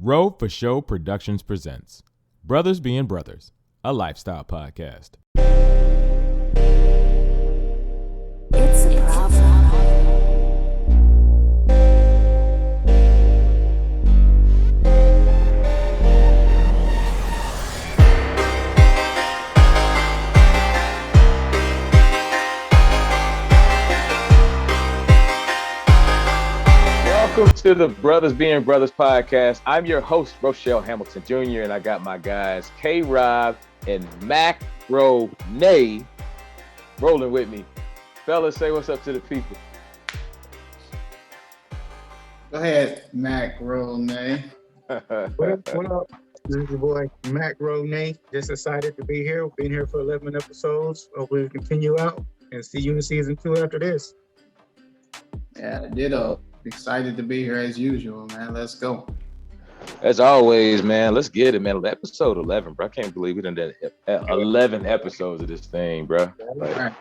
Road for Show Productions presents Brothers Being Brothers, a lifestyle podcast. It's a problem. Welcome to the Brothers Being Brothers podcast. I'm your host, Rochelle Hamilton Jr., and I got my guys, K-Rob and Mac Ronay, rolling with me. Fellas, say what's up to the people. Go ahead, Mac Ronay. What up? This is your boy, Mac Ronay. Just excited to be here. We've been here for 11 episodes. Hopefully we continue out and see you in season 2 after this. Yeah, ditto. Excited to be here as usual, man. Let's go. As always, man, let's get it, man. Episode 11, bro. I can't believe we done 11 episodes of this thing, bro. Like,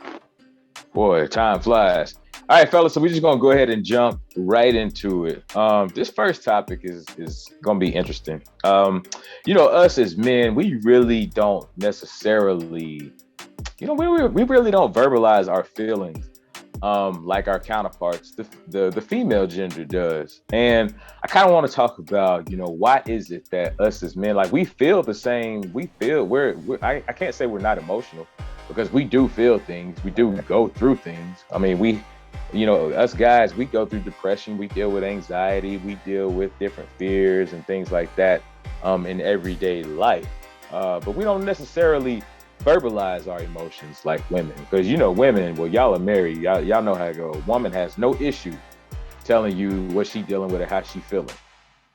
boy, time flies. All right, fellas, so we're just going to go ahead and jump right into it. This first topic is going to be interesting. Us as men, we really don't necessarily, we really don't verbalize our feelings like our counterparts, the female gender does. And I kind of want to talk about, why is it that us as men, like, we feel the same, I can't say we're not emotional, because we do feel things, we do go through things. I mean, us guys, we go through depression, we deal with anxiety, we deal with different fears and things like that in everyday life. But we don't necessarily verbalize our emotions like women, because women, well, y'all are married, y'all know how to go. A woman has no issue telling you what she dealing with or how she feeling.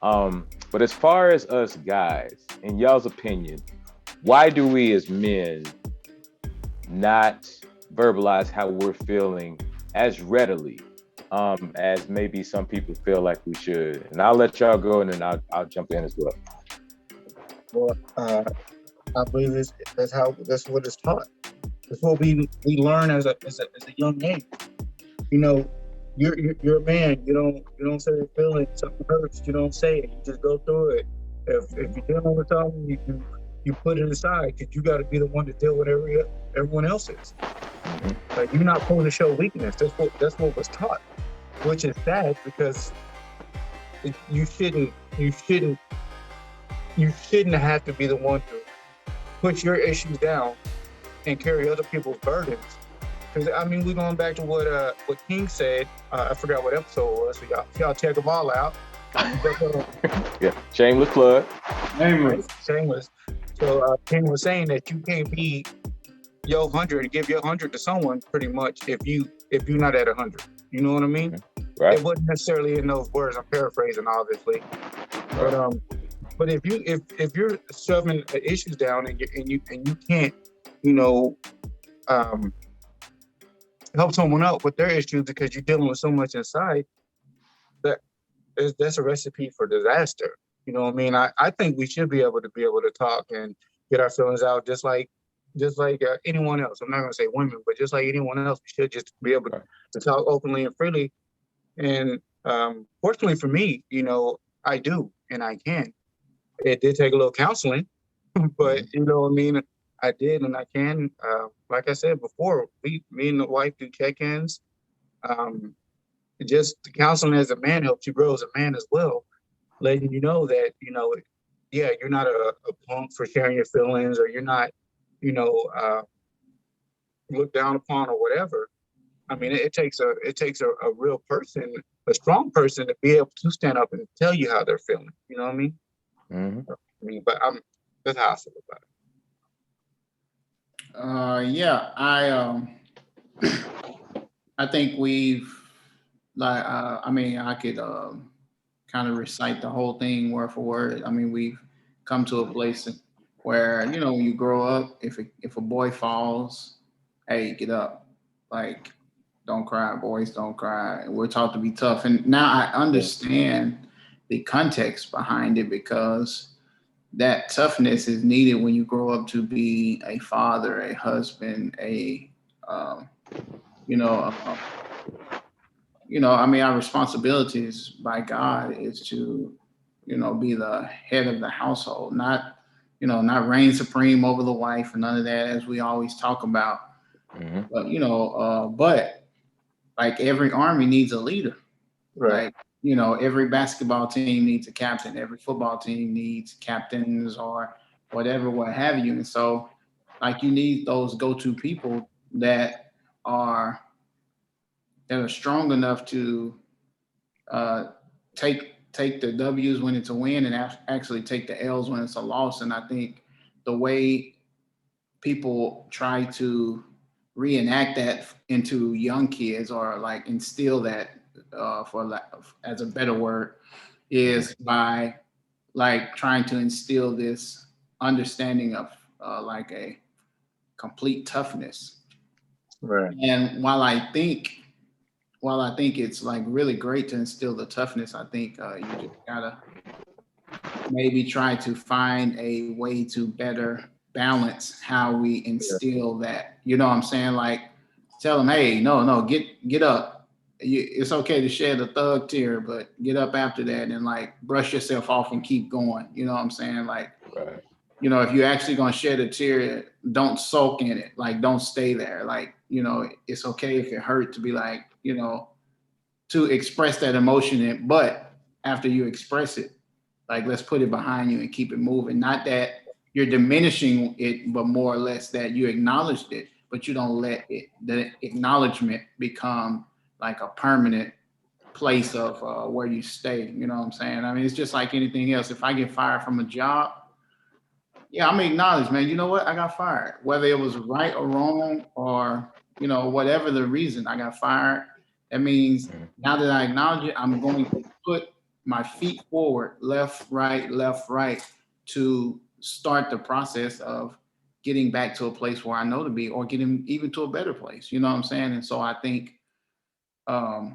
But as far as us guys, in y'all's opinion, why do we as men not verbalize how we're feeling as readily as maybe some people feel like we should? And I'll let y'all go, and then I'll jump in as well. Well, I believe that's what it's taught. That's what we learn as a young age. You're a man. You don't say your feelings. Something hurts, you don't say it. You just go through it. If you're dealing with something, you put it aside, because you got to be the one to deal with everyone else's. Like, you're not supposed to show weakness. That's what was taught, which is sad, because you shouldn't have to be the one to put your issues down and carry other people's burdens. Because we're going back to what King said. I forgot what episode it was, so y'all check them all out. Yeah, shameless plug. Shameless. So King was saying that you can't be your 100 and give your 100 to someone, pretty much, if you're not at 100. You know what I mean? Right. It wasn't necessarily in those words. I'm paraphrasing, obviously. Right. But if you're shoving issues down and you can't, help someone out with their issues because you're dealing with so much inside, that's a recipe for disaster. You know what I mean? I think we should be able to talk and get our feelings out, just like anyone else. I'm not going to say women, but just like anyone else, we should just be able to talk openly and freely. And fortunately for me, I do and I can. It did take a little counseling, but I did and I can. Like I said before, me and the wife do check-ins. Just the counseling as a man helps you grow as a man as well, letting you know that you're not a punk for sharing your feelings, or you're not looked down upon or whatever. It takes a real person, a strong person, to be able to stand up and tell you how they're feeling. You know what I mean? Mm-hmm. But that's how I feel about it. I think we've I could kind of recite the whole thing word for word. We've come to a place where when you grow up, if a boy falls, hey, get up, like, don't cry, boys don't cry. And we're taught to be tough. And now I understand the context behind it, because that toughness is needed when you grow up to be a father, a husband, our responsibilities by God is to, be the head of the household, not not reign supreme over the wife and none of that, as we always talk about. Mm-hmm. But like every army needs a leader. Right. Like, every basketball team needs a captain. Every football team needs captains or whatever, what have you. And so, like, you need those go-to people that are strong enough to take the W's when it's a win and actually take the L's when it's a loss. And I think the way people try to reenact that into young kids or like instill that as a better word is by like trying to instill this understanding of like a complete toughness. Right. And while I think it's like really great to instill the toughness, I think you just gotta maybe try to find a way to better balance how we instill that. You know what I'm saying? Like tell them, hey, no, get up. It's okay to shed a thug tear, but get up after that and like brush yourself off and keep going. You know what I'm saying? Like, Right. if you're actually gonna shed a tear, don't sulk in it. Like, don't stay there. Like, it's okay if it hurt to be like, to express that emotion. But after you express it, like, let's put it behind you and keep it moving. Not that you're diminishing it, but more or less that you acknowledged it, but you don't let the acknowledgement become like a permanent place of where you stay. You know what I'm saying? I mean, it's just like anything else. If I get fired from a job, yeah, I'm gonna acknowledge, man, you know what? I got fired. Whether it was right or wrong or, whatever the reason I got fired, that means now that I acknowledge it, I'm going to put my feet forward, left, right, to start the process of getting back to a place where I know to be or getting even to a better place. You know what I'm saying? And so I think I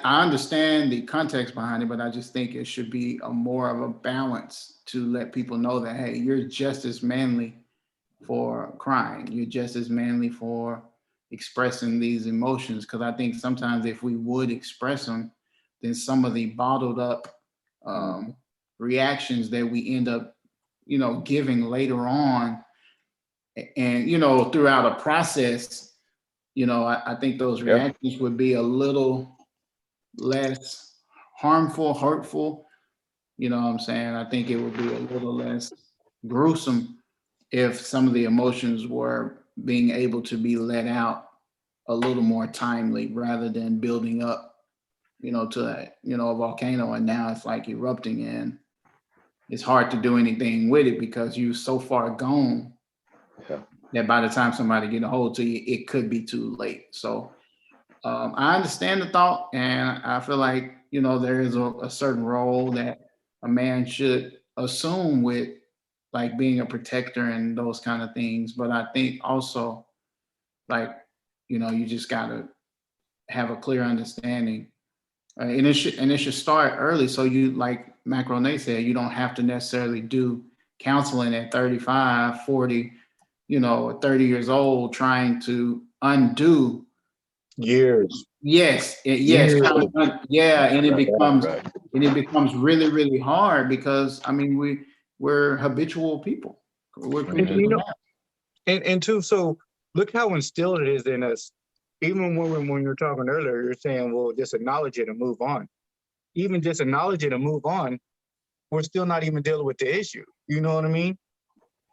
understand the context behind it, but I just think it should be a more of a balance to let people know that, hey, you're just as manly for crying. You're just as manly for expressing these emotions. Because I think sometimes if we would express them, then some of the bottled up reactions that we end up, giving later on and, throughout a process, I think those reactions would be a little less harmful, hurtful. You know what I'm saying? I think it would be a little less gruesome if some of the emotions were being able to be let out a little more timely rather than building up, to that, a volcano. And now it's like erupting and it's hard to do anything with it because you're so far gone that by the time somebody get a hold to you, it could be too late. So I understand the thought, and I feel like, there is a certain role that a man should assume with like being a protector and those kind of things. But I think also like, you just got to have a clear understanding. And it should start early. So you, like Macronay said, you don't have to necessarily do counseling at 35, 40, 30 years old, trying to undo Years. Yes. And it becomes really, really hard because I mean we're habitual people. We're creatures of habit. And two, so look how instilled it is in us. Even when you were talking earlier, you're saying, well, just acknowledge it and move on. Even just acknowledge it and move on, we're still not even dealing with the issue. You know what I mean?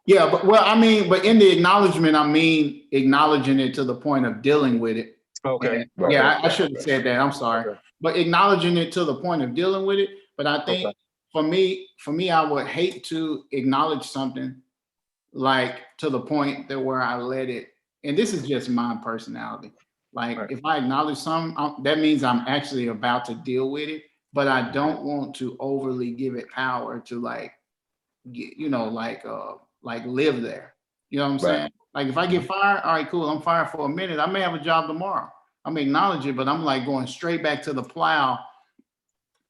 Yeah, but in the acknowledgement, I mean acknowledging it to the point of dealing with it. Okay. I should have said that. I'm sorry. Okay. But acknowledging it to the point of dealing with it. But I think for me, I would hate to acknowledge something like to the point that where I let it, and this is just my personality. Like if I acknowledge something, that means I'm actually about to deal with it, but I don't want to overly give it power to like live there. You know what I'm saying? Like if I get fired, all right, cool. I'm fired for a minute. I may have a job tomorrow. I'm gonna acknowledge it, but I'm like going straight back to the plow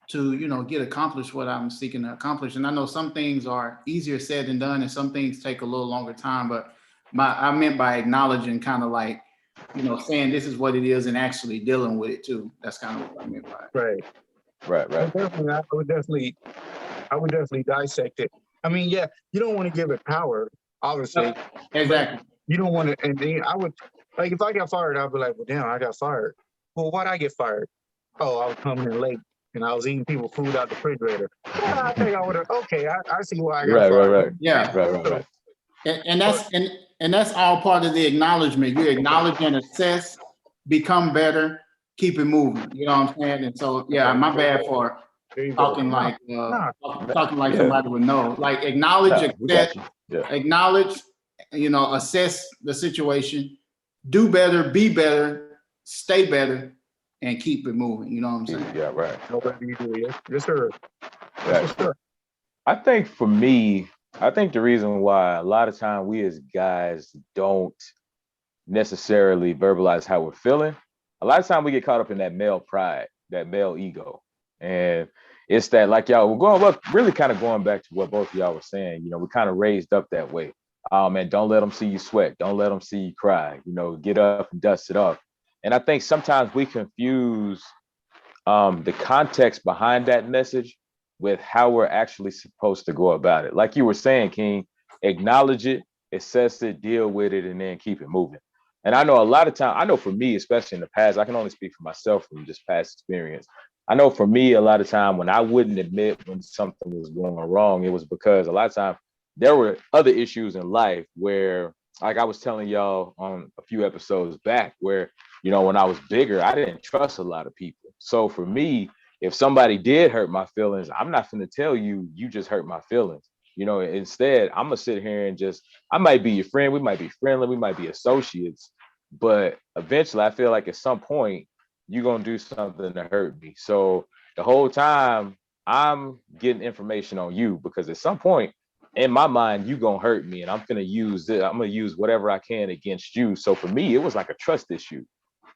to, get accomplished what I'm seeking to accomplish. And I know some things are easier said than done and some things take a little longer time, but I meant by acknowledging kind of like, saying this is what it is and actually dealing with it too. That's kind of what I meant by it. Right. Right. I would definitely dissect it. I mean, yeah, you don't want to give it power, obviously. Exactly. You don't want to, and then I would, like, if I got fired, I'd be like, well, damn, I got fired. Well, why'd I get fired? Oh, I was coming in late and I was eating people's food out the refrigerator. Yeah, I think I would have, okay, I see why I got fired. Right. Yeah. Right. And that's all part of the acknowledgement. You acknowledge and assess, become better, keep it moving. You know what I'm saying? And so, yeah, my bad for talking like somebody would know. Like acknowledge, accept, acknowledge, assess the situation, do better, be better, stay better, and keep it moving. You know what I'm saying? Yeah, right. Nobody you do, yes, sir. Yes, sir. I think for me, the reason why a lot of time we as guys don't necessarily verbalize how we're feeling, a lot of time we get caught up in that male pride, that male ego. And it's that, like really kind of going back to what both of y'all were saying, we kind of raised up that way. Oh man, don't let them see you sweat. Don't let them see you cry. Get up and dust it off. And I think sometimes we confuse the context behind that message with how we're actually supposed to go about it. Like you were saying, King, acknowledge it, assess it, deal with it, and then keep it moving. And I know a lot of time, I know for me, especially in the past, I can only speak for myself from just past experience. I know for me, a lot of time when I wouldn't admit when something was going wrong, it was because a lot of time there were other issues in life where, like I was telling y'all on a few episodes back, where, when I was bigger, I didn't trust a lot of people. So for me, if somebody did hurt my feelings, I'm not going to tell you, you just hurt my feelings. Instead, I'm going to sit here and I might be your friend. We might be friendly. We might be associates. But eventually, I feel like at some point, you're going to do something to hurt me. So the whole time, I'm getting information on you because at some point, in my mind, you going to hurt me and I'm going to use it. I'm going to use whatever I can against you. So for me, it was like a trust issue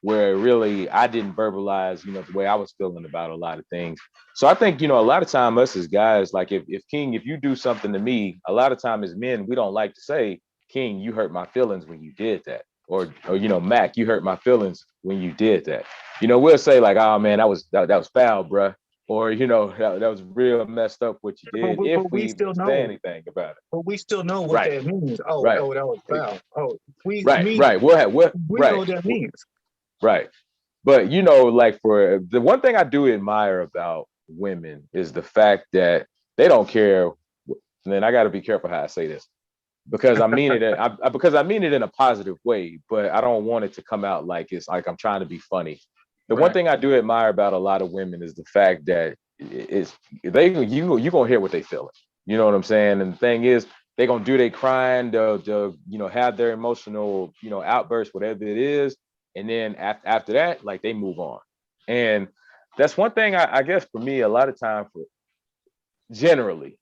where really I didn't verbalize, the way I was feeling about a lot of things. So I think, a lot of time us as guys, like if King, if you do something to me, a lot of time as men, we don't like to say, King, you hurt my feelings when you did that. Or Mac, you hurt my feelings when you did that. We'll say like, oh man, that was foul, bruh. Or, that was real messed up what you did, if we still say anything about it. But we still know what that means. Oh, that was foul. Oh, we know what that means. Right. But, like for the one thing I do admire about women is the fact that they don't care. And then I got to be careful how I say this because I mean it. Because I mean it in a positive way, but I don't want it to come out like it's like I'm trying to be funny. The one thing I do admire about a lot of women is the fact that you're gonna hear what they feeling. You know what I'm saying? And the thing is, they're gonna do their crying, they'll have their emotional, outburst, whatever it is. And then after that, like they move on. And that's one thing I guess for me, a lot of time for generally,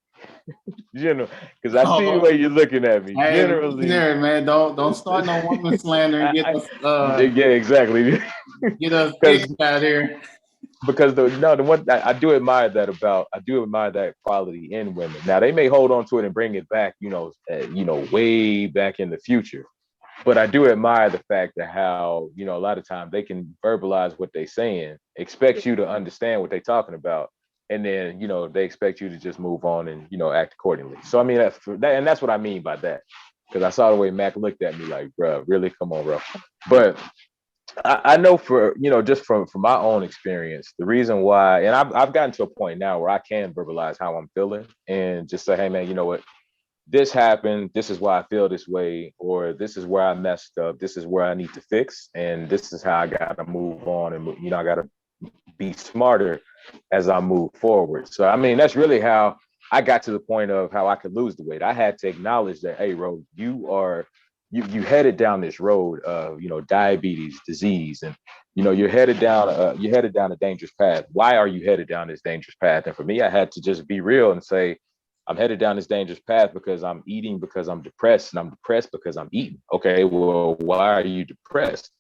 because I see the way you're looking at me. Hey, generally, man, don't start no woman slander and get us. Yeah, exactly. Get us fixed out here. Because the one I do admire that quality in women. Now they may hold on to it and bring it back, way back in the future. But I do admire the fact that how, a lot of times they can verbalize what they're saying, expect you to understand what they're talking about. And then, they expect you to just move on and, act accordingly. So, I mean, that's what I mean by that. Because I saw the way Mac looked at me like, bro, really? Come on, bro. But I know for, just from my own experience, the reason why, and I've gotten to a point now where I can verbalize how I'm feeling and just say, hey, man, you know what? This happened, this is why I feel this way, or this is where I messed up, this is where I need to fix, and this is how I gotta move on, and I gotta be smarter as I move forward. So I mean, that's really how I got to the point of how I could lose the weight. I had to acknowledge that, hey, Ro, you headed down this road of diabetes, disease, and you're headed down a dangerous path. Why are you headed down this dangerous path? And for me, I had to just be real and say, I'm headed down this dangerous path because I'm eating because I'm depressed, and I'm depressed because I'm eating. Okay, well, why are you depressed?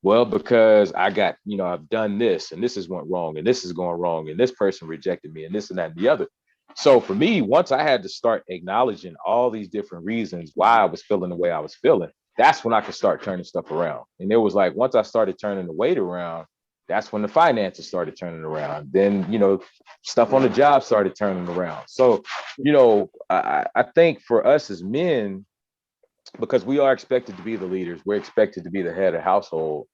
Well, because I got, I've done this and this is went wrong and this is going wrong and this person rejected me and this and that and the other. So for me, once I had to start acknowledging all these different reasons why I was feeling the way I was feeling, that's when I could start turning stuff around. And it was like, once I started turning the weight around, That's when the finances started turning around. Then, stuff on the job started turning around. So, I think for us as men, because we are expected to be the leaders, we're expected to be the head of household.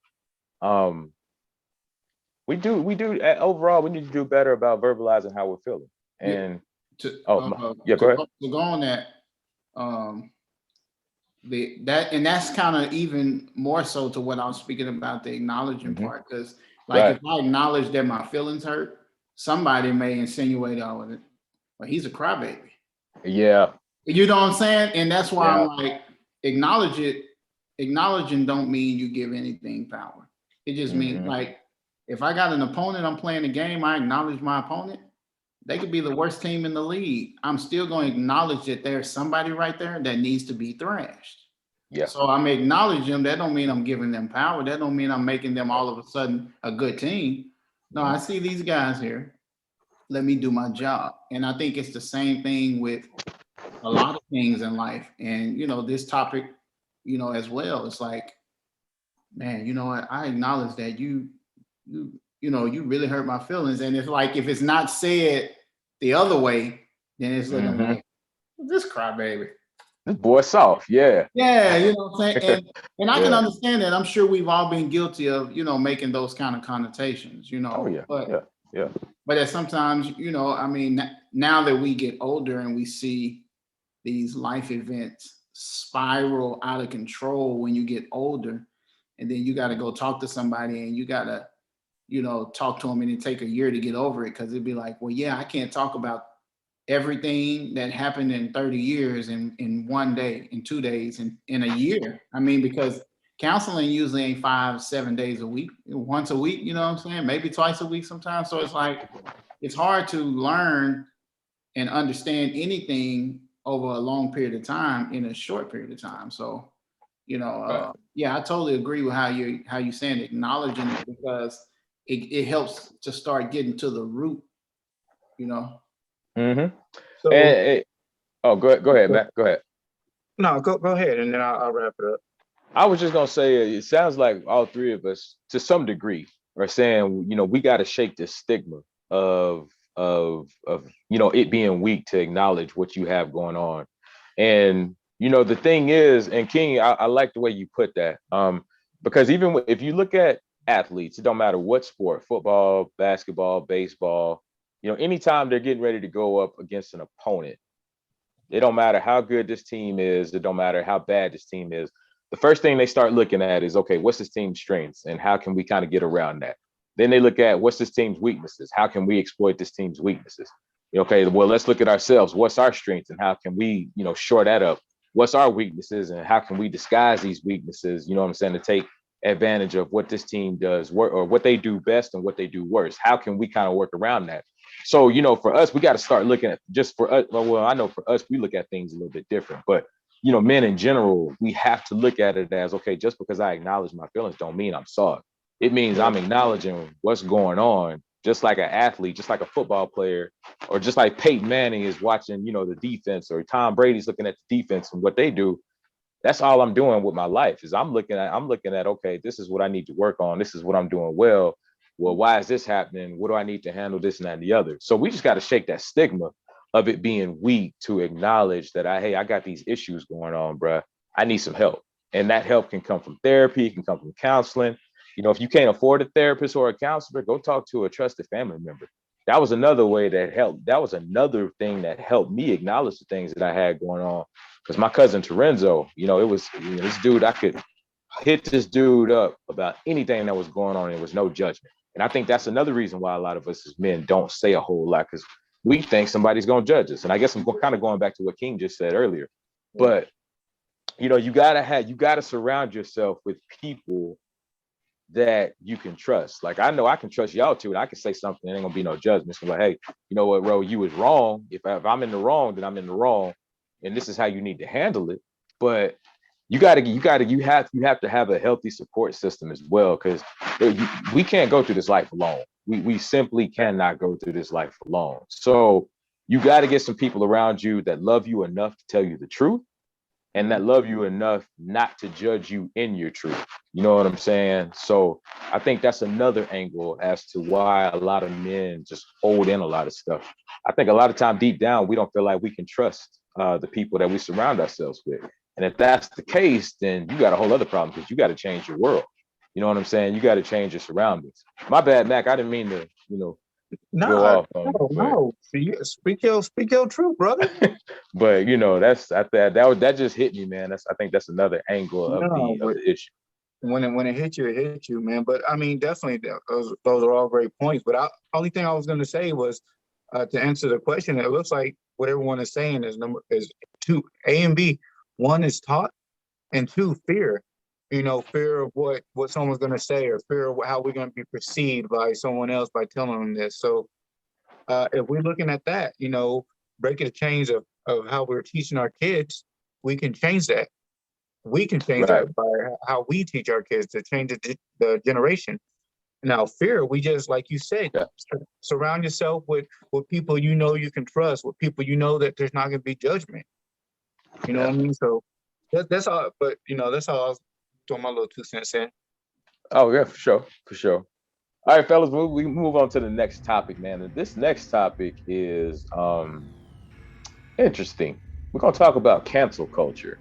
We do overall, we need to do better about verbalizing how we're feeling. And go ahead. To go on that, that's kind of even more so to what I was speaking about, the acknowledging part, because if I acknowledge that my feelings hurt, somebody may insinuate, well, he's a crybaby. Yeah. You know what I'm saying? And that's why I'm like, acknowledge it. Acknowledging don't mean you give anything power. It just means like, if I got an opponent, I'm playing a game, I acknowledge my opponent. They could be the worst team in the league. I'm still going to acknowledge that there's somebody right there that needs to be thrashed. Yeah. So I'm acknowledging them. That don't mean I'm giving them power. That don't mean I'm making them all of a sudden a good team. No, I see these guys here. Let me do my job. And I think it's the same thing with a lot of things in life. And, this topic, as well. It's like, man, you know what? I acknowledge that you really hurt my feelings. And it's like, if it's not said the other way, then it's looking like, this crybaby. This boy soft, yeah. Yeah, you know what I'm saying? And I can understand that. I'm sure we've all been guilty of, making those kind of connotations, Oh, yeah. But that sometimes, now that we get older and we see these life events spiral out of control when you get older, and then you got to go talk to somebody and you got to, talk to them, and it take a year to get over it, because it'd be like, well, yeah, I can't talk about everything that happened in 30 years in 1 day, in 2 days, in a year. I mean, because counseling usually ain't 5-7 days a week, once a week, you know what I'm saying? Maybe twice a week sometimes. So it's like, it's hard to learn and understand anything over a long period of time in a short period of time. So, I totally agree with how you saying acknowledging it, because it helps to start getting to the root, So, go ahead, Matt. Go ahead. No, go ahead, and then I'll wrap it up. I was just gonna say, it sounds like all three of us, to some degree, are saying, we got to shake this stigma of it being weak to acknowledge what you have going on. And the thing is, and King, I like the way you put that, because even if you look at athletes, it don't matter what sport, football, basketball, baseball, anytime they're getting ready to go up against an opponent, it don't matter how good this team is, it don't matter how bad this team is. The first thing they start looking at is, okay, what's this team's strengths and how can we kind of get around that? Then they look at what's this team's weaknesses? How can we exploit this team's weaknesses? Okay, well, let's look at ourselves. What's our strengths and how can we, shore that up? What's our weaknesses and how can we disguise these weaknesses, to take advantage of what this team does or what they do best and what they do worse? How can we kind of work around that? So, for us, we got to start looking at, just for us, well, I know for us, we look at things a little bit different, but men in general, we have to look at it as, okay, just because I acknowledge my feelings don't mean I'm sorry. It means I'm acknowledging what's going on, just like an athlete, just like a football player, or just like Peyton Manning is watching, the defense, or Tom Brady's looking at the defense and what they do. That's all I'm doing with my life is I'm looking at, okay, this is what I need to work on. This is what I'm doing well. Well, why is this happening? What do I need to handle this and that and the other? So we just got to shake that stigma of it being weak to acknowledge that I got these issues going on, bruh. I need some help. And that help can come from therapy, it can come from counseling. If you can't afford a therapist or a counselor, go talk to a trusted family member. That was another way that helped. That was another thing that helped me acknowledge the things that I had going on. Because my cousin Terenzo, it was this dude, I could hit this dude up about anything that was going on. There was no judgment. And I think that's another reason why a lot of us as men don't say a whole lot, because we think somebody's going to judge us. And I guess I'm kind of going back to what King just said earlier. But, you got to surround yourself with people that you can trust. Like, I know I can trust y'all too, and I can say something, there ain't gonna be no judgment. So like, hey, you know what, bro, you was wrong. If I'm in the wrong, then I'm in the wrong, and this is how you need to handle it. But you have to have a healthy support system as well, because we can't go through this life alone. We simply cannot go through this life alone. So you got to get some people around you that love you enough to tell you the truth, and that love you enough not to judge you in your truth. You know what I'm saying? So I think that's another angle as to why a lot of men just hold in a lot of stuff. I think a lot of time deep down, we don't feel like we can trust the people that we surround ourselves with. And if that's the case, then you got a whole other problem because you got to change your world. You know what I'm saying? You got to change your surroundings. My bad, Mac. I didn't mean to, go No, off on no, you, no. Speak your truth, brother. but that's that just hit me, man. I think that's another angle of No, the but issue. when it hit you, man. But I mean, definitely, those are all great points. But only thing I was going to say was to answer the question. It looks like what everyone is saying is two A and B. One is taught, and two, fear. Fear of what someone's going to say, or fear of how we're going to be perceived by someone else by telling them this. So if we're looking at that, breaking the chains of how we're teaching our kids, we can change that. We can change Right. that by how we teach our kids to change the generation. Now, fear, we just, like you said, Yeah. surround yourself with people you can trust, with people that there's not going to be judgment. You know what I mean? So that's all. But that's all I was throwing my little 2 cents in. Oh yeah, for sure, for sure. All right, fellas, we move on to the next topic, man. And this next topic is interesting. We're gonna talk about cancel culture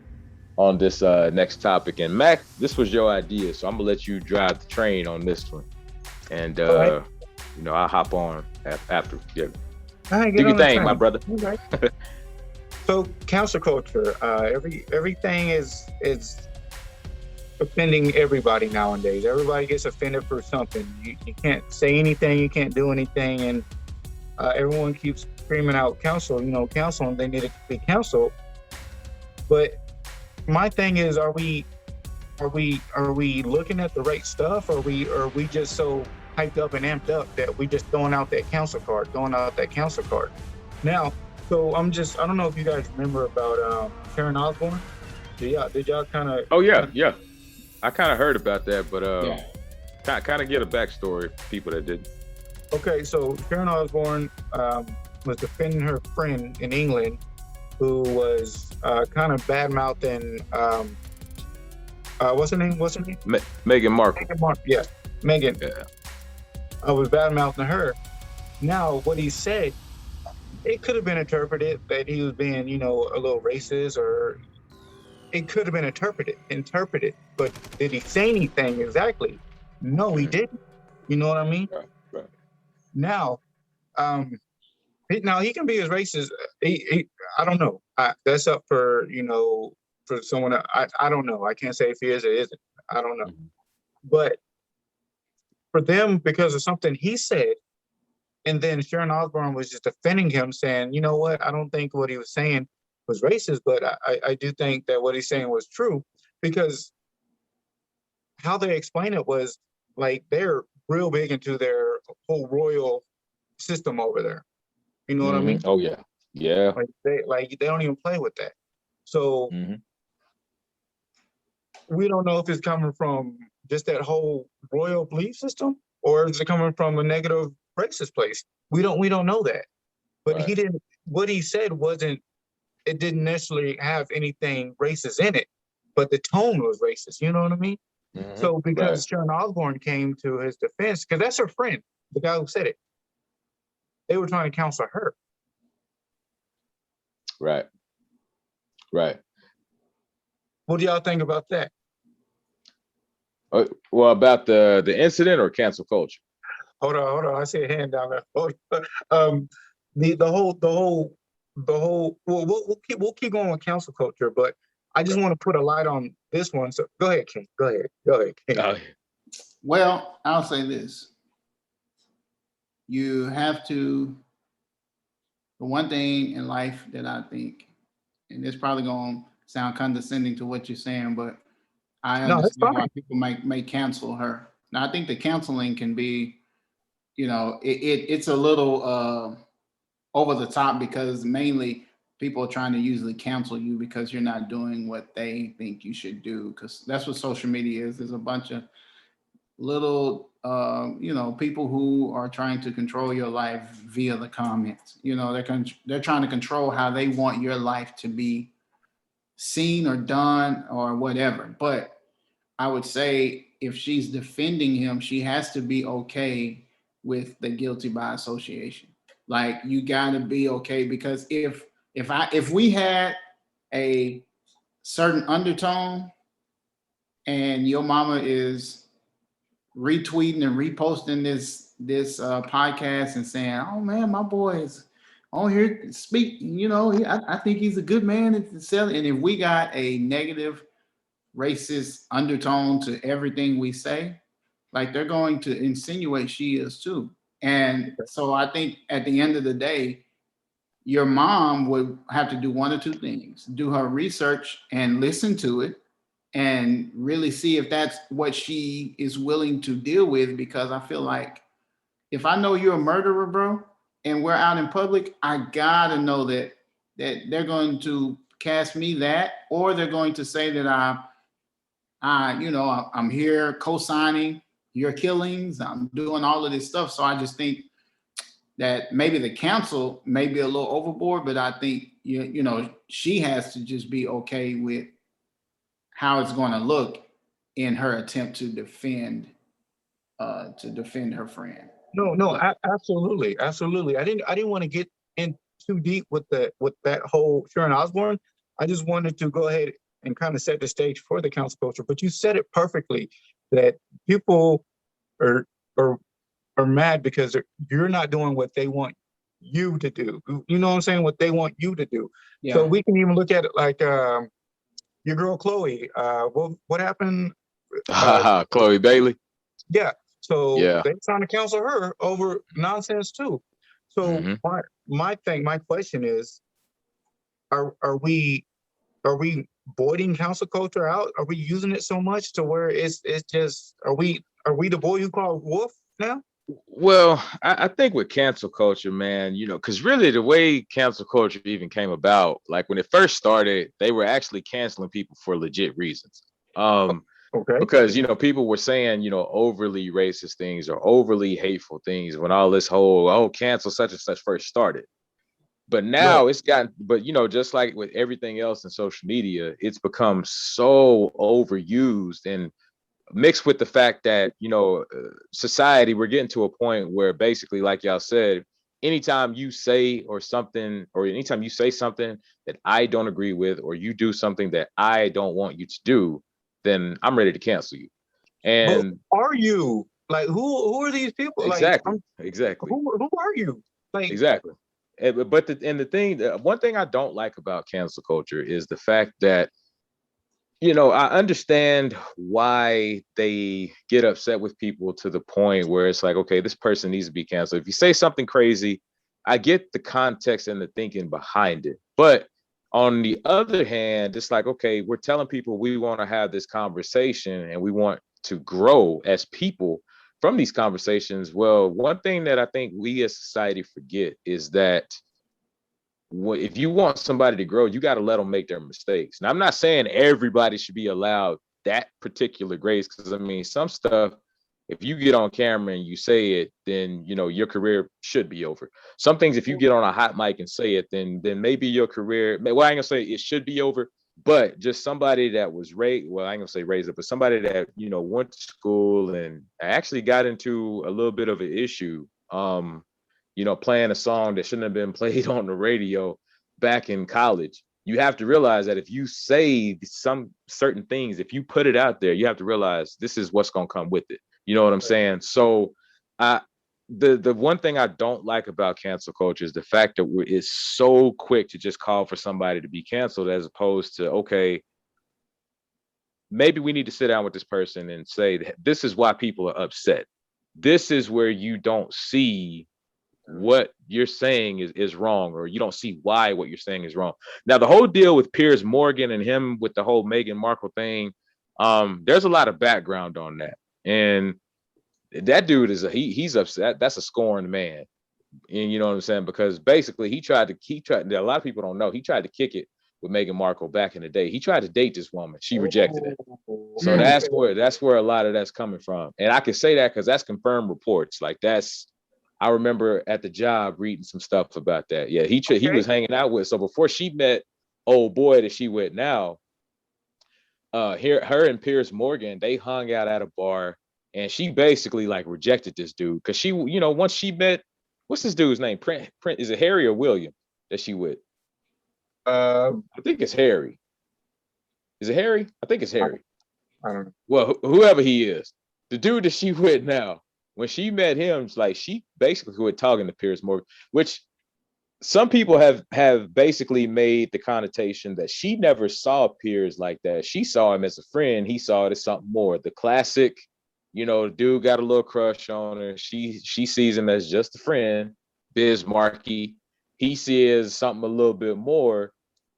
on this next topic. And Mac, this was your idea, so I'm gonna let you drive the train on this one. And All right. I'll hop on after. Yeah, All right, do get your on the thing, train. my brother. All right. So cancel culture, everything is offending everybody nowadays. Everybody gets offended for something. You can't say anything, you can't do anything, and everyone keeps screaming out counsel. Counsel, and they need to be counseled. But my thing is, are we looking at the right stuff? Or are we just so hyped up and amped up that we just throwing out that counsel card? Now, so I don't know if you guys remember about Caron Osborne. Did y'all kind of? Oh yeah, yeah. I kind of heard about that, but Yeah. kind of get a backstory. People that did. Okay, so Caron Osborne was defending her friend in England, who was kind of bad mouthing. What's her name? Meghan Markle. Meghan Markle. Yeah, Meghan. Yeah. I was bad mouthing her. Now, what he said, it could have been interpreted that he was being, a little racist, or it could have been interpreted. But did he say anything exactly? No, he didn't. You know what I mean? Right. Now, he can be as racist. I don't know. That's up for for someone. I don't know. I can't say if he is or isn't. I don't know. Mm-hmm. But for them, because of something he said, and then Sharon Osbourne was just defending him, saying, you know what? I don't think what he was saying was racist, but I do think that what he's saying was true, because how they explain it was like they're real big into their whole royal system over there. You know what I mean? Oh yeah, yeah. Like they don't even play with that. So we don't know if it's coming from just that whole royal belief system, or is it coming from a negative racist place? We don't know that. But Right. he didn't. What he said wasn't. It didn't necessarily have anything racist in it, but the tone was racist. You know what I mean? So because Sharon Osbourne came to his defense, because that's her friend, the guy who said it, they were trying to counsel her. Right. What do y'all think about that? Well, about the incident or cancel culture? Hold on. I see a hand down there. Hold on. The whole. Well, we'll keep going with council culture, but I just want to put a light on this one. So go ahead, King. Go ahead, King. Well, I'll say this. You have to, the one thing in life that I think, and it's probably going to sound condescending to what you're saying, but I understand why people may cancel her. Now, I think the canceling can be, it's a little over the top, because mainly people are trying to usually cancel you because you're not doing what they think you should do, because that's what social media is. There's a bunch of little people who are trying to control your life via the comments. They're trying to control how they want your life to be seen or done or whatever. But I would say if she's defending him, she has to be okay with the guilty by association. Like you gotta be okay because if we had a certain undertone and your mama is retweeting and reposting this podcast and saying, "Oh man, my boy is on here speak." I think he's a good man at selling. And if we got a negative racist undertone to everything we say, like they're going to insinuate she is too. And so I think at the end of the day, your mom would have to do one or two things: do her research and listen to it and really see if that's what she is willing to deal with. Because I feel like if I know you're a murderer, bro, and we're out in public, I gotta know that they're going to cast me that, or they're going to say that I'm here co-signing your killings. I'm doing all of this stuff. So I just think that maybe the council may be a little overboard, but I think she has to just be okay with how it's going to look in her attempt to defend her friend. No, absolutely, absolutely. I didn't want to get in too deep with that whole Sharon Osbourne. I just wanted to go ahead and kind of set the stage for the council culture. But you said it perfectly that people are mad because you're not doing what they want you to do. You know what I'm saying? What they want you to do. Yeah. So we can even look at it like your girl Chloe. What happened? Chloe Bailey. Yeah. So they're trying to cancel her over nonsense too. So my question is, are we voiding cancel culture out? Are we using it so much to where it's just are we the boy you call wolf now? Well, I think with cancel culture, man, because really the way cancel culture even came about, like when it first started, they were actually canceling people for legit reasons. Okay. Because people were saying overly racist things or overly hateful things when all this whole cancel such and such first started. But now it's gotten, just like with everything else in social media, it's become so overused and mixed with the fact that society, we're getting to a point where basically, like y'all said, anytime you say something that I don't agree with, or you do something that I don't want you to do, then I'm ready to cancel you. And but are you like who are these people? Exactly. Who are you? Like exactly. But one thing I don't like about cancel culture is the fact that I understand why they get upset with people to the point where it's like, okay, this person needs to be canceled. If you say something crazy, I get the context and the thinking behind it. But on the other hand, it's like, okay, we're telling people we want to have this conversation and we want to grow as people from these conversations. Well, one thing that I think we as society forget is that if you want somebody to grow, you got to let them make their mistakes. And I'm not saying everybody should be allowed that particular grace, because I mean, some stuff, if you get on camera and you say it, then your career should be over. Some things, if you get on a hot mic and say it, then maybe your career, well, I ain't gonna say it should be over, but just somebody that was raised, well, I ain't gonna say raised up, but somebody that went to school and actually got into a little bit of an issue, playing a song that shouldn't have been played on the radio back in college. You have to realize that if you say some certain things, if you put it out there, you have to realize this is what's going to come with it. You know what I'm saying? So the one thing I don't like about cancel culture is the fact that it's so quick to just call for somebody to be canceled, as opposed to, okay, maybe we need to sit down with this person and say that this is why people are upset. This is where you don't see what you're saying is wrong, or you don't see why what you're saying is wrong. Now, the whole deal with Piers Morgan and him with the whole Meghan Markle thing, there's a lot of background on that. And that dude he's upset. That's a scorned man. And you know what I'm saying? Because basically he tried, a lot of people don't know, he tried to kick it with Meghan Markle back in the day. He tried to date this woman. She rejected it. So that's where a lot of that's coming from. And I can say that because that's confirmed reports. Like I remember at the job reading some stuff about that. Yeah, he was hanging out with. So before she met old boy that she with now, her and Piers Morgan, they hung out at a bar, and she basically like rejected this dude because she, once she met, what's this dude's name? Print, is it Harry or William that she with? Uh, I think it's Harry. Is it Harry? I think it's Harry. I don't know. Well, whoever he is, the dude that she with now, when she met him, it's like she basically quit talking to Piers Morgan, which some people have basically made the connotation that she never saw Piers like that. She saw him as a friend. He saw it as something more. The classic, the dude got a little crush on her. She sees him as just a friend, Bismarcky. He sees something a little bit more.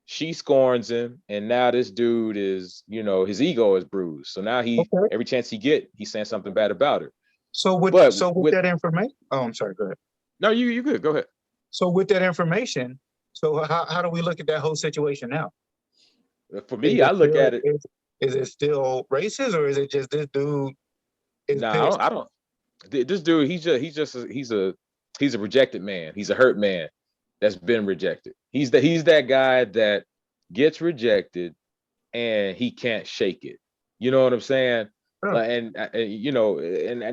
She scorns him, and now this dude is, his ego is bruised. So now Okay. every chance he get, he's saying something bad about her. So with that information, oh, I'm sorry. Go ahead. No, you good. Go ahead. So with that information, so how do we look at that whole situation now? For me, I look at it. Is it still racist, or is it just this dude? No, I don't. This dude, he's a rejected man. He's a hurt man that's been rejected. He's that guy that gets rejected and he can't shake it. You know what I'm saying? Sure. And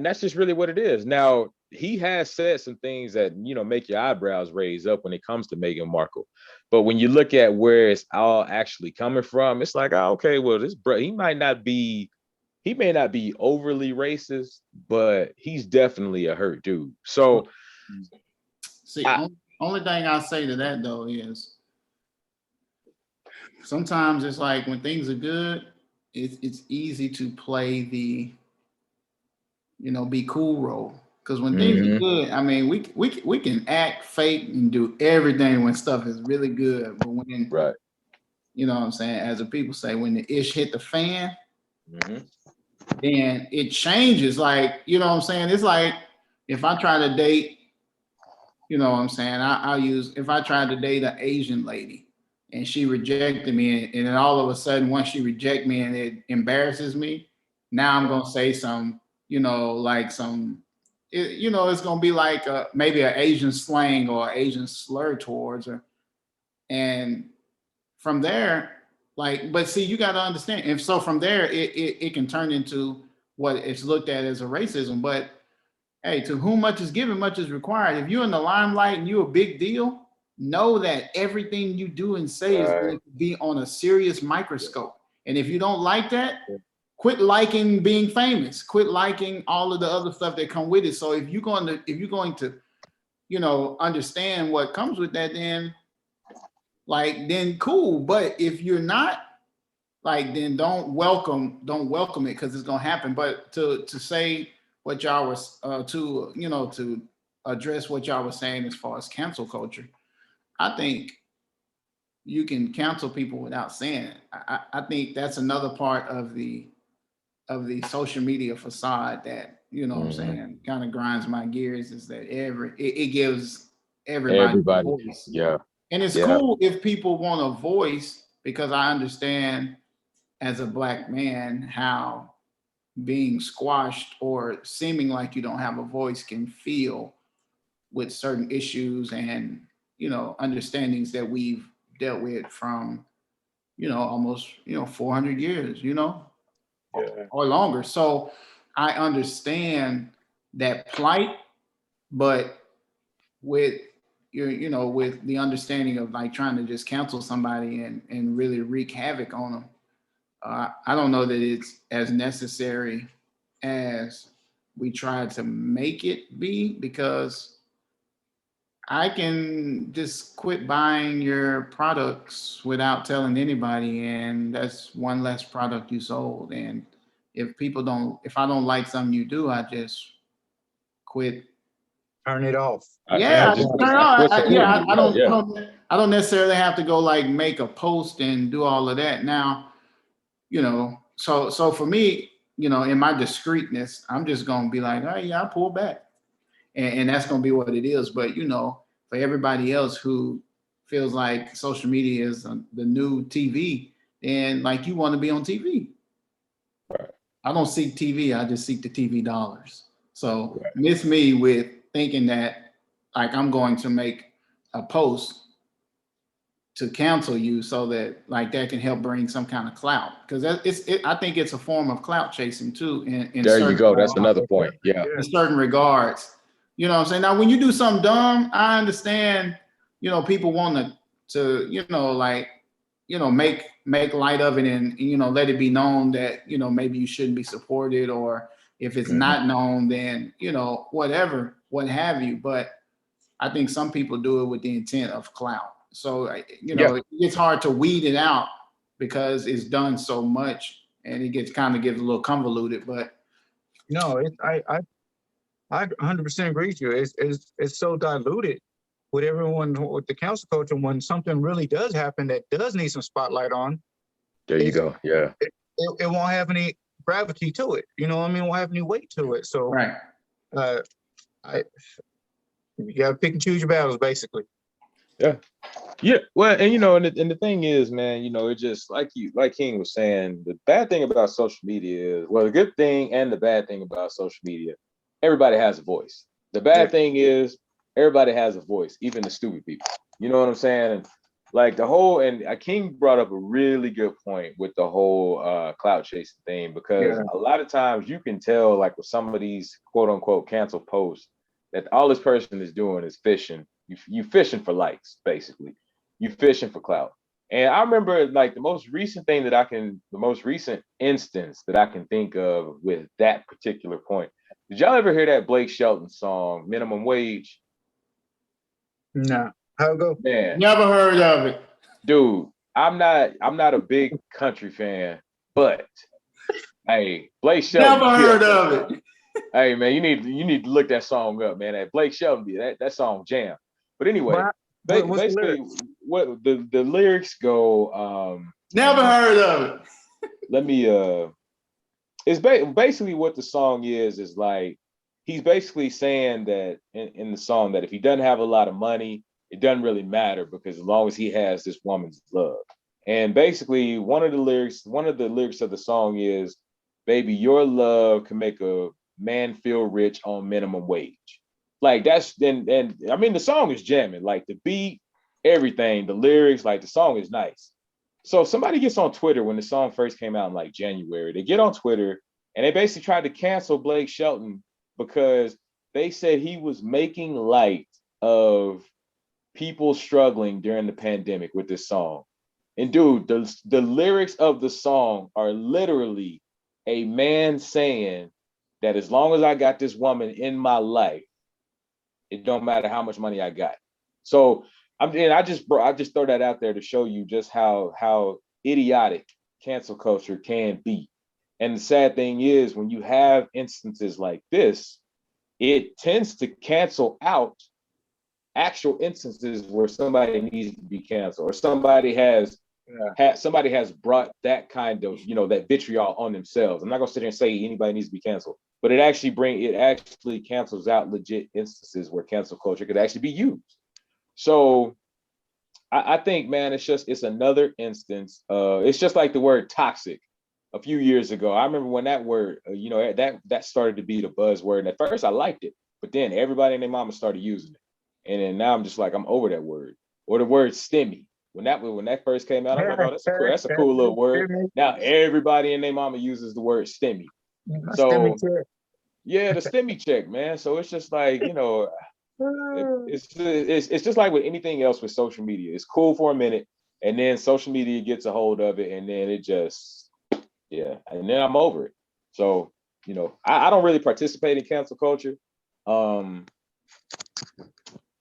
that's just really what it is. Now, he has said some things that, make your eyebrows raise up when it comes to Meghan Markle. But when you look at where it's all actually coming from, it's like, oh, okay, well, this bro, he may not be overly racist, but he's definitely a hurt dude. So, see, only thing I say to that though is sometimes it's like when things are good, it's easy to play the, be cool role. Because when things are good, I mean, we can act fake and do everything when stuff is really good. But when, right, you know what I'm saying, as the people say, when the ish hit the fan, then it changes. Like, you know what I'm saying? It's like if I try to date, you know what I'm saying? If I tried to date an Asian lady and she rejected me, and then all of a sudden, once she rejects me and it embarrasses me, now I'm going to say some, it's going to be like maybe an Asian slang or Asian slur towards her. And from there, but see, you got to understand. And so from there, it can turn into what it's looked at as a racism. But hey, to whom much is given, much is required. If you're in the limelight and you're a big deal, know that everything you do and say is going to be on a serious microscope. And if you don't like that, quit liking being famous. Quit liking all of the other stuff that come with it. So if you're going to, understand what comes with that, then cool. But if you're not, then don't welcome it, because it's gonna happen. But to say what y'all was to address what y'all was saying as far as cancel culture, I think you can cancel people without saying it. I think that's another part of the social media facade that, what I'm saying, kind of grinds my gears, is that it gives everybody a voice. Yeah. And it's cool if people want a voice, because I understand as a Black man how being squashed or seeming like you don't have a voice can feel with certain issues and, understandings that we've dealt with from, almost, 400 years, or longer. So I understand that plight, but with with the understanding of trying to just cancel somebody and really wreak havoc on them, I don't know that it's as necessary as we try to make it be, because I can just quit buying your products without telling anybody, and that's one less product you sold. And if I don't like something you do, I just quit. Turn it off. Yeah, I don't necessarily have to go make a post and do all of that. Now, so for me, in my discreetness, I'm just gonna be like, oh yeah, I pull back. And that's gonna be what it is. But for everybody else who feels like social media is the new TV, and you want to be on TV. Right. I don't seek TV, I just seek the TV dollars. So miss me with thinking that I'm going to make a post to cancel you so that like that can help bring some kind of clout, because I think it's a form of clout chasing too in There you certain go. That's another point. Yeah. in certain regards. You know what I'm saying? Now when you do something dumb, I understand, you know, people want to you know, like, you know, make light of it and, you know, let it be known that, you know, maybe you shouldn't be supported, or if it's not known, then, you know, whatever, what have you. But I think some people do it with the intent of clout. So, you know, it's hard to weed it out because it's done so much and it gets a little convoluted. But no, I 100% agree with you. It's so diluted with everyone, with the council culture. When something really does happen that does need some spotlight on, there you go. Yeah. It won't have any gravity to it. You know what I mean? It won't have any weight to it. So, right. You got to pick and choose your battles, basically. Yeah. Well, and you know, and the thing is, man, you know, it just like King was saying, the bad thing about social media is, well, the good thing and the bad thing about social media, everybody has a voice. The bad thing is everybody has a voice, even the stupid people. You know what I'm saying? And like the whole, and King brought up a really good point with the whole clout chasing thing, because a lot of times you can tell, like with some of these quote unquote cancel posts, that all this person is doing is fishing. You fishing for likes, basically. You fishing for clout. And I remember like the most recent instance that I can think of with that particular point. Did y'all ever hear that Blake Shelton song, Minimum Wage? No. How it go? Man. Never heard of it. Dude, I'm not a big country fan, but hey, Blake Shelton. Never heard of it. Hey man, you need to look that song up, man. That Blake Shelton, that song jam. But anyway, basically what the lyrics go. Never heard of it. Let me it's basically what the song is like, he's basically saying that in the song that if he doesn't have a lot of money, it doesn't really matter, because as long as he has this woman's love. And basically one of the lyrics of the song is, baby, your love can make a man feel rich on minimum wage. Like that's then, and I mean the song is jamming, like the beat, everything, the lyrics, like the song is nice. So if somebody gets on Twitter when the song first came out in like January, they get on Twitter and they basically tried to cancel Blake Shelton because they said he was making light of people struggling during the pandemic with this song. And dude, the lyrics of the song are literally a man saying that as long as I got this woman in my life, it don't matter how much money I got. So I just throw that out there to show you just how idiotic cancel culture can be. And the sad thing is, when you have instances like this, it tends to cancel out actual instances where somebody needs to be canceled, or somebody has brought that kind of, you know, that vitriol on themselves. I'm not gonna sit here and say anybody needs to be canceled, but it actually cancels out legit instances where cancel culture could actually be used. So I think, man, it's another instance. It's just like the word toxic a few years ago. I remember when that word, you know, that started to be the buzzword. And at first I liked it, but then everybody and their mama started using it. And then now I'm just like, I'm over that word. Or the word STEMI. When that first came out, I'm like, oh, that's a cool little word. Now everybody and their mama uses the word STEMI. So yeah, the STEMI check, man. So it's just like, you know, it's just like with anything else with social media. It's cool for a minute, and then social media gets a hold of it, and then it just, and then I'm over it. So, you know, I don't really participate in cancel culture.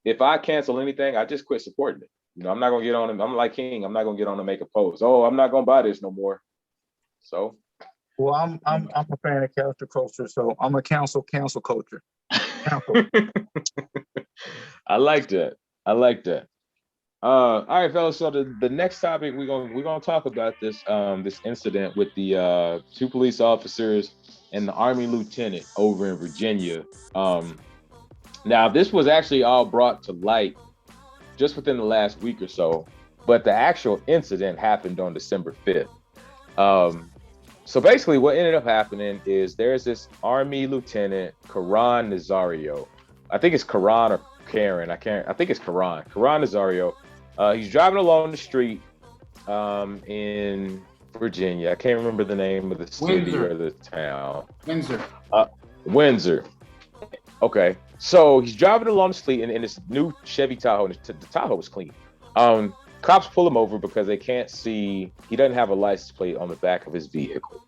If I cancel anything, I just quit supporting it. You know, I'm not gonna get on. I'm like King. I'm not gonna get on and make a post. Oh, I'm not gonna buy this no more. So, well, I'm a fan of cancel culture, so I'm a cancel culture. Cancel. I like that. All right, fellas. So the next topic we're gonna talk about this incident with the 2 police officers and the Army lieutenant over in Virginia. Now this was actually all brought to light just within the last week or so, but the actual incident happened on December 5th. So basically what ended up happening is there's this Army lieutenant, Caron Nazario. I think it's Caron or Caron. I think it's Caron Nazario. He's driving along the street in Virginia. I can't remember the name of the city Windsor. or the town. Windsor. Windsor. Okay. So he's driving along the street in this new Chevy Tahoe. And the Tahoe was clean. Cops pull him over because they can't see. He doesn't have a license plate on the back of his vehicle.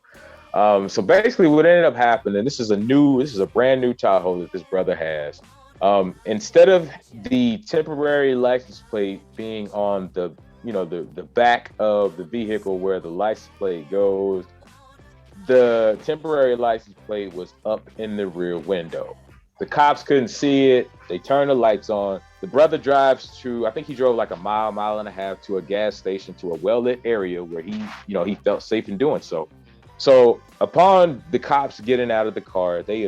So basically, what ended up happening. This is a brand new Tahoe that this brother has. Instead of the temporary license plate being on the back of the vehicle where the license plate goes, the temporary license plate was up in the rear window. The cops couldn't see it. They turned the lights on. The brother drives to, I think he drove like a mile and a half to a gas station, to a well-lit area where he felt safe in doing so. So upon the cops getting out of the car, they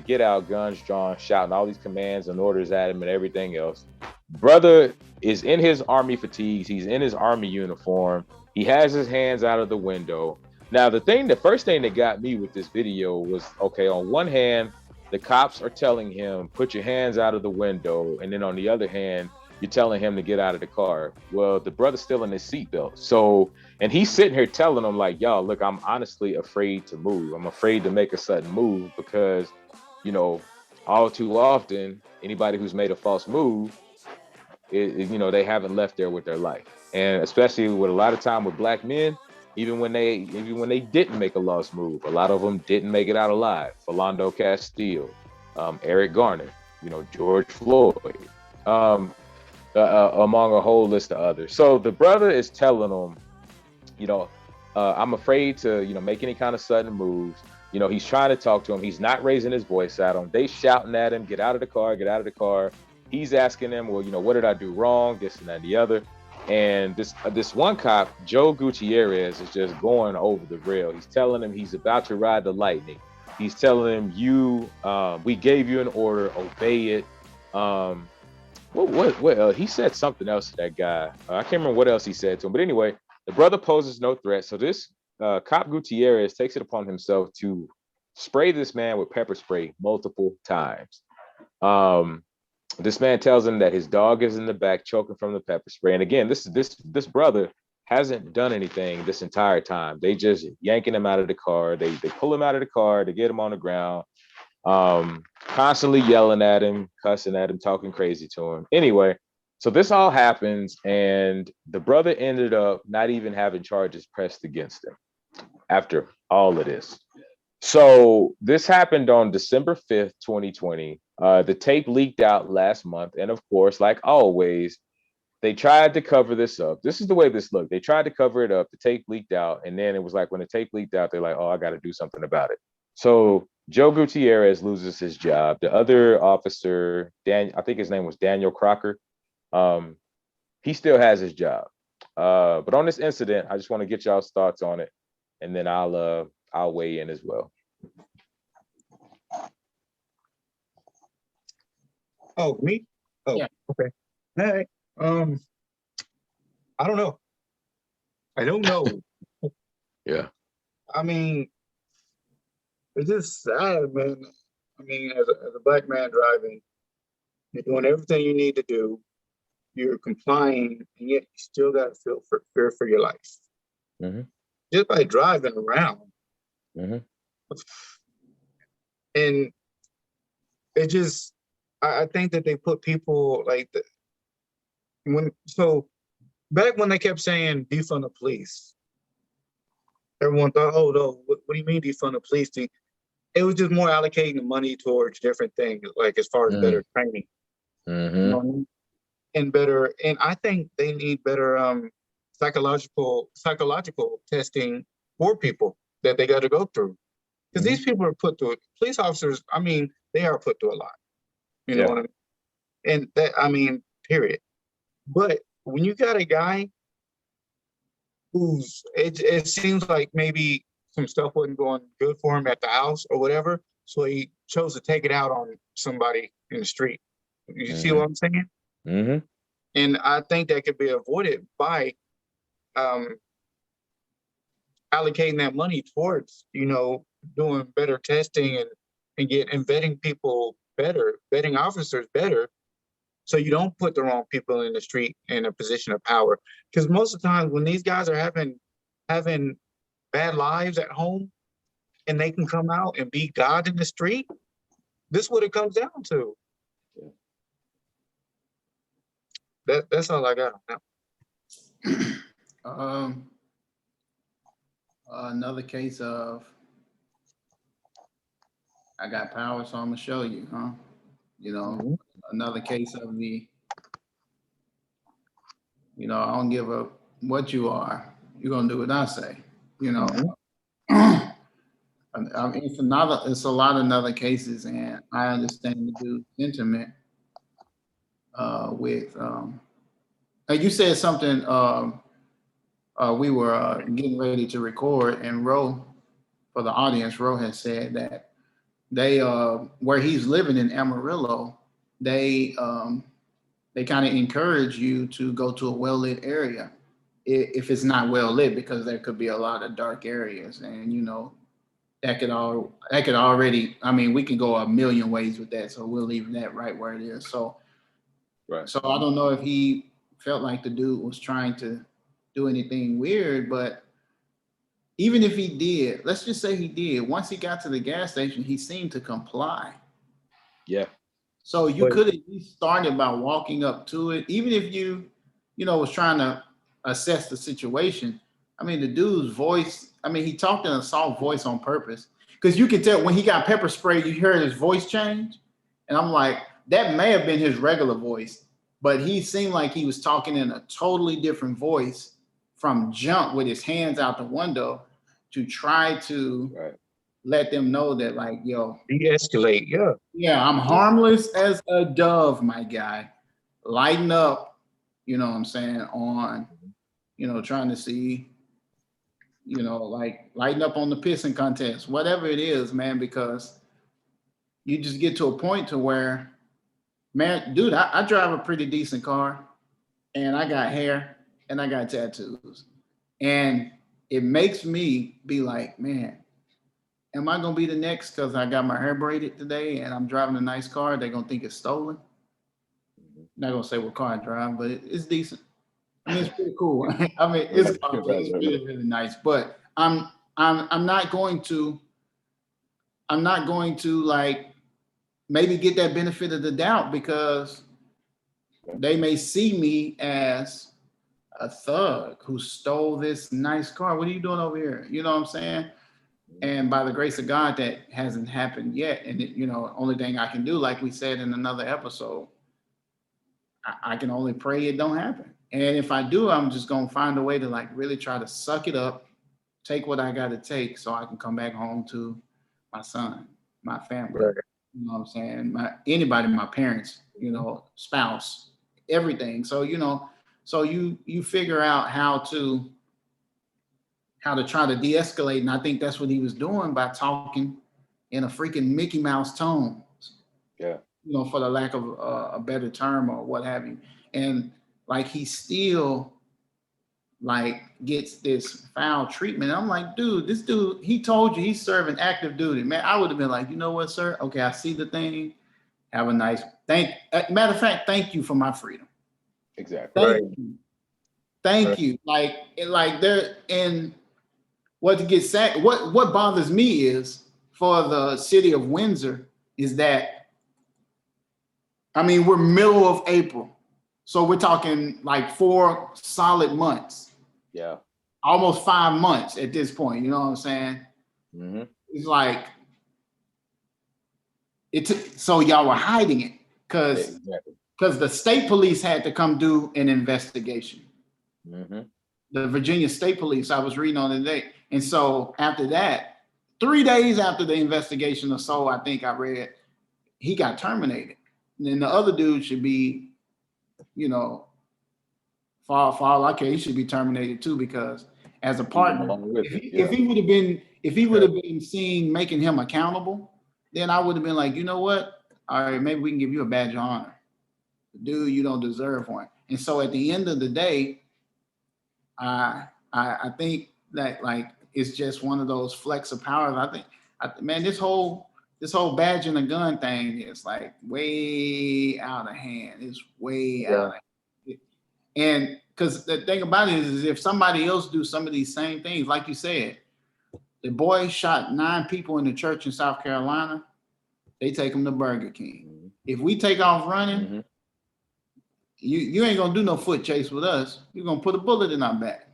get out, guns drawn, shouting all these commands and orders at him and everything else. Brother is in his army fatigues. He's in his army uniform. He has his hands out of the window. Now, the first thing that got me with this video was, okay, on one hand, the cops are telling him, put your hands out of the window. And then on the other hand, you're telling him to get out of the car. Well, the brother's still in his seatbelt. So, and he's sitting here telling them like, y'all, look, I'm honestly afraid to move. I'm afraid to make a sudden move because, all too often, anybody who's made a false move, they haven't left there with their life. And especially with a lot of time with black men, even when they didn't make a lost move, a lot of them didn't make it out alive. Philando Castile, Eric Garner, George Floyd, among a whole list of others. So the brother is telling them, I'm afraid to, make any kind of sudden moves. He's trying to talk to him. He's not raising his voice at him. They shouting at him, get out of the car, get out of the car. He's asking them, well, what did I do wrong? This and that and the other. And this one cop, Joe Gutierrez, is just going over the rail. He's telling him he's about to ride the lightning. He's telling him, we gave you an order, obey it. What he said something else to that guy. I can't remember what else he said to him. But anyway, the brother poses no threat. So this cop Gutierrez takes it upon himself to spray this man with pepper spray multiple times. This man tells him that his dog is in the back choking from the pepper spray. And again, this brother hasn't done anything this entire time. They just yanking him out of the car. They pull him out of the car. They get him on the ground, constantly yelling at him, cussing at him, talking crazy to him. Anyway, so this all happens, and the brother ended up not even having charges pressed against him after all of this. So this happened on December 5th, 2020. The tape leaked out last month. And of course, like always, they tried to cover this up. This is the way this looked. They tried to cover it up. The tape leaked out. And then it was like when the tape leaked out, they're like, oh, I got to do something about it. So Joe Gutierrez loses his job. The other officer, I think his name was Daniel Crocker, he still has his job. But on this incident, I just want to get y'all's thoughts on it. And then I'll weigh in as well. Oh, me? Oh, Yeah. Okay. All right. I don't know. Yeah. I mean, it's just sad, man. I mean, as a black man driving, you're doing everything you need to do. You're complying, and yet you still got to feel fear for your life. Mm-hmm. Just by driving around. Mm-hmm. And it just, I think that they put people like back when they kept saying defund the police, everyone thought, oh no, what do you mean defund the police? It was just more allocating the money towards different things, like as far as better training, Mm-hmm. And I think they need better psychological testing for people that they got to go through, because these people are put through it. Police officers, I mean, they are put through a lot. You know what I mean? And that, I mean, period. But when you got a guy it seems like maybe some stuff wasn't going good for him at the house or whatever, so he chose to take it out on somebody in the street. You see what I'm saying? Mm-hmm. And I think that could be avoided by allocating that money towards, doing better testing and vetting people better, vetting officers better, so you don't put the wrong people in the street in a position of power. Because most of the time when these guys are having bad lives at home and they can come out and be God in the street, this is what it comes down to. That's all I got. Another case of I got power, so I'm gonna show you, huh? You know, another case of the, you know, I don't give a what you are. You're gonna do what I say. You know, I mean, it's a lot of other cases, and I understand the dude's sentiment. With you said something. We were getting ready to record, and Ro, for the audience, Ro has said that they where he's living in Amarillo, they kind of encourage you to go to a well-lit area if it's not well lit, because there could be a lot of dark areas, and you know that could already, I mean, we can go a million ways with that, so we'll leave that right where it is. So Right. so I don't know if he felt like the dude was trying to do anything weird, but even if he did, let's just say he did, once he got to the gas station, he seemed to comply. Yeah. So you could at least started by walking up to it, even if you know, was trying to assess the situation. I mean, the dude's voice, I mean, he talked in a soft voice on purpose, because you could tell when he got pepper sprayed, you heard his voice change. And I'm like, that may have been his regular voice, but he seemed like he was talking in a totally different voice from jump, with his hands out the window, to try to let them know that, like, yo, De-escalate, yeah, I'm harmless as a dove, my guy. Lighten up, you know what I'm saying, on, you know, trying to see, you know, like lighten up on the pissing contest, whatever it is, man, because you just get to a point to where, man, dude, I drive a pretty decent car, and I got hair, and I got tattoos. And it makes me be like, man, am I gonna be the next because I got my hair braided today and I'm driving a nice car? They're gonna think it's stolen. Not gonna say what car I drive, but it's decent. I mean, it's pretty cool. I mean, it's really, really nice. But I'm not going to like maybe get that benefit of the doubt, because they may see me as a thug who stole this nice car. What are you doing over here? You know what I'm saying? And by the grace of God, that hasn't happened yet. And, you know, only thing I can do, like we said in another episode, I can only pray it don't happen. And if I do, I'm just going to find a way to like really try to suck it up, take what I got to take so I can come back home to my son, my family. Right. You know what I'm saying? Anybody, my parents, you know, spouse, everything. So, you know, so you figure out how to try to de-escalate. And I think that's what he was doing by talking in a freaking Mickey Mouse tone. Yeah. You know, for the lack of a better term or what have you. And like, he still like gets this foul treatment. I'm like, dude, this dude, he told you he's serving active duty. Man, I would have been like, you know what, sir? Okay, I see the thing. Have a nice, matter of fact, thank you for my freedom. Exactly. Thank you. Like there, and what to get sad, what bothers me is, for the city of Windsor, is that, I mean, we're middle of April. So we're talking like 4 solid months. Yeah. Almost 5 months at this point. You know what I'm saying? Mm-hmm. It's like, so y'all were hiding it because the state police had to come do an investigation. Mm-hmm. The Virginia State Police, I was reading on it today. And so after that, 3 days after the investigation or so, I think I read, he got terminated. And then the other dude should be, you know, for all I care, he should be terminated too, because as a partner, if he would have been seen making him accountable, then I would have been like, you know what? All right, maybe we can give you a badge of honor. Dude, you don't deserve one. And so at the end of the day, I think that like it's just one of those flex of power. Man, this whole this whole badge and a gun thing is like way out of hand. It's way out of hand. And because the thing about it is if somebody else do some of these same things, like you said, the boy shot 9 people in the church in South Carolina, they take him to Burger King. If we take off running, you ain't gonna do no foot chase with us. You're gonna put a bullet in our back.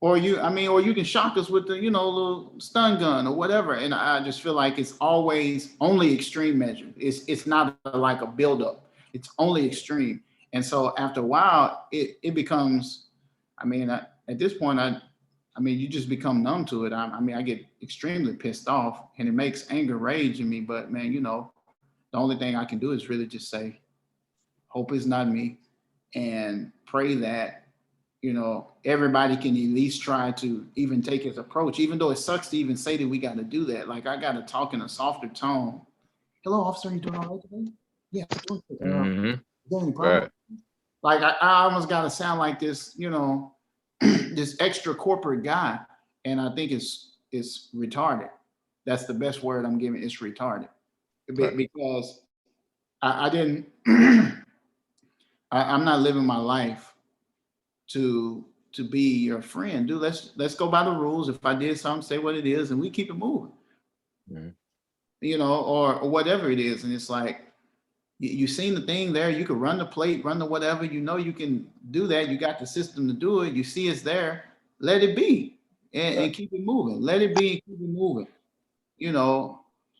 Or you can shock us with the, little stun gun or whatever. And I just feel like it's always only extreme measures. It's not like a buildup. It's only extreme. And so after a while, it becomes, at this point, you just become numb to it. I get extremely pissed off and it makes anger rage in me. But man, the only thing I can do is really just say, hope it's not me, and pray that, everybody can at least try to even take his approach, even though it sucks to even say that we got to do that. Like I got to talk in a softer tone. Hello, officer, you doing all right today? Yeah. Right. Like I almost got to sound like this, this extra corporate guy. And I think it's retarded. That's the best word I'm giving. It's retarded. Right. Because I didn't, I'm not living my life to be your friend. Dude, let's go by the rules. If I did something, say what it is, and we keep it moving. Or whatever it is. And it's like, you seen the thing there, you can run the plate, run the whatever, you can do that. You got the system to do it. You see it's there, let it be and keep it moving. Let it be and keep it moving.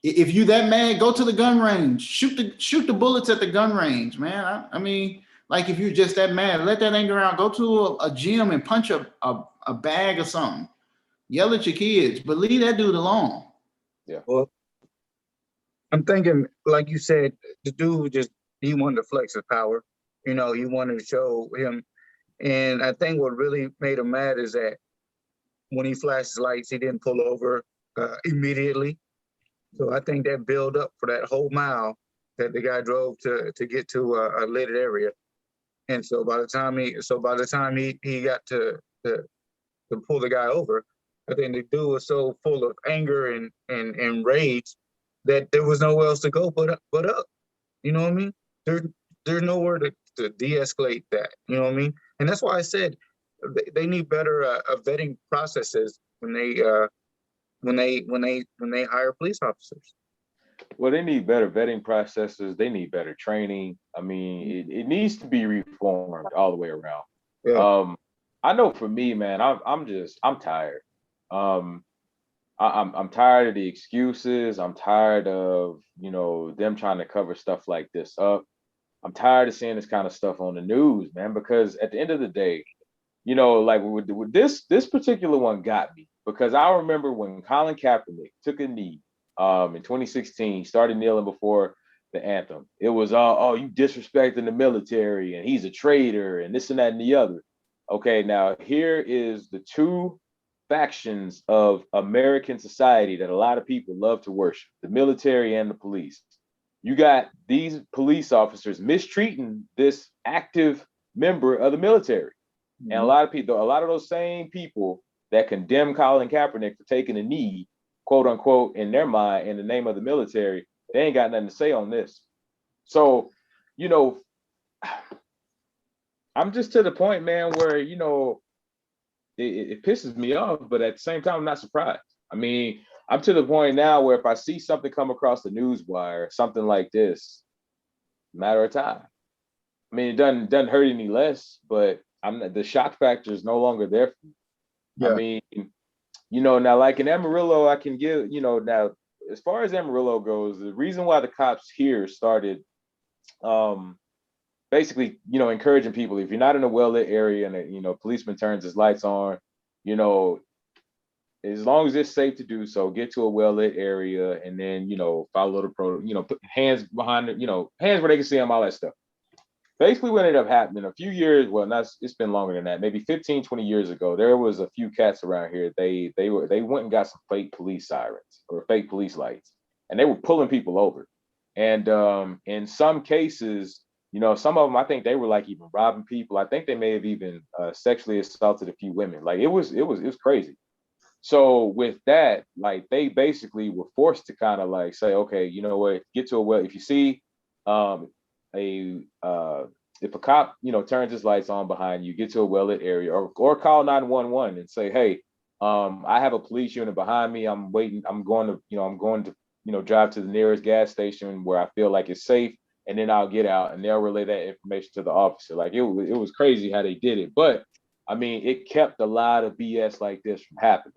If you that mad, go to the gun range, shoot the bullets at the gun range, man. Like if you're just that mad, let that anger out. Go to a gym and punch a bag or something. Yell at your kids, but leave that dude alone. Yeah. Well, I'm thinking, like you said, the dude he wanted to flex his power. He wanted to show him. And I think what really made him mad is that when he flashed his lights, he didn't pull over immediately. So I think that build up for that whole mile that the guy drove to get to a lit area. And so by the time he got to pull the guy over, I think the dude was so full of anger and rage that there was nowhere else to go but up. You know what I mean? There's nowhere to de-escalate that. You know what I mean? And that's why I said they need better vetting processes when they hire police officers. Well, they need better vetting processes. They need better training. It needs to be reformed all the way around. Yeah. I know for me, man, I'm tired. I'm tired of the excuses. I'm tired of, them trying to cover stuff like this up. I'm tired of seeing this kind of stuff on the news, man, because at the end of the day, like with this particular one got me, because I remember when Colin Kaepernick took a knee in 2016, he started kneeling before the anthem. It was, oh, you disrespecting the military and he's a traitor and this and that and the other. Okay, now here is the two factions of American society that a lot of people love to worship, the military and the police. You got these police officers mistreating this active member of the military. And a lot of those same people that condemn Colin Kaepernick for taking a knee, quote unquote, in their mind, in the name of the military, they ain't got nothing to say on this. So, I'm just to the point, man, where, it pisses me off, but at the same time, I'm not surprised. I'm to the point now where if I see something come across the news wire, something like this, matter of time. It doesn't hurt any less, but the shock factor is no longer there for me. Yeah. Now like in Amarillo, I can give, now as far as Amarillo goes, the reason why the cops here started basically, encouraging people, if you're not in a well-lit area and a policeman turns his lights on, as long as it's safe to do so, get to a well-lit area and then, follow the put hands behind it, hands where they can see them, all that stuff. Basically what ended up happening a few years, it's been longer than that, maybe 15, 20 years ago, there was a few cats around here. They went and got some fake police sirens or fake police lights, and they were pulling people over. And in some cases, some of them, I think they were like even robbing people. I think they may have even sexually assaulted a few women. Like it was crazy. So with that, like they basically were forced to kind of like say, okay, you know what, get to a well. If you see um a if a cop, turns his lights on behind you, get to a well-lit area, or call 911 and say, hey, I have a police unit behind me. I'm waiting. I'm going to, drive to the nearest gas station where I feel like it's safe, and then I'll get out and they'll relay that information to the officer. Like it was crazy how they did it, but I mean, it kept a lot of BS like this from happening.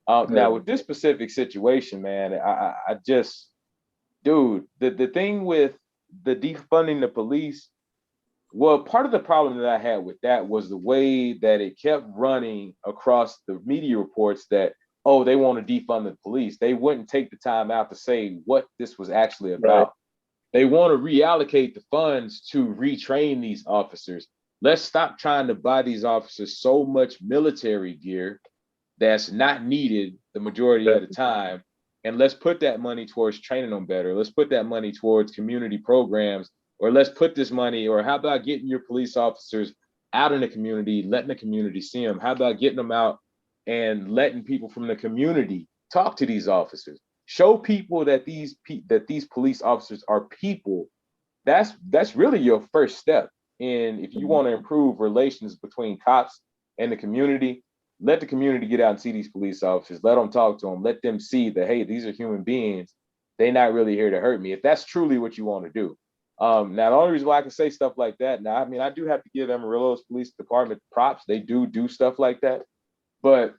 Now with this specific situation, man, I just, dude, the thing with the defunding the police, well, part of the problem that I had with that was the way that it kept running across the media reports that, oh, they want to defund the police. They wouldn't take the time out to say what this was actually about. Right. They want to reallocate the funds to retrain these officers. Let's stop trying to buy these officers so much military gear that's not needed the majority of the time. And let's put that money towards training them better. Let's put that money towards community programs, or let's put this money, or how about getting your police officers out in the community, letting the community see them? How about getting them out and letting people from the community talk to these officers? Show people that these police officers are people. That's really your first step. And if you want to improve relations between cops and the community, let the community get out and see these police officers. Let them talk to them. Let them see that, hey, these are human beings. They're not really here to hurt me. If that's truly what you want to do. Now, the only reason why I can say stuff like that, now, I mean, I do have to give Amarillo's Police Department props. They do stuff like that. But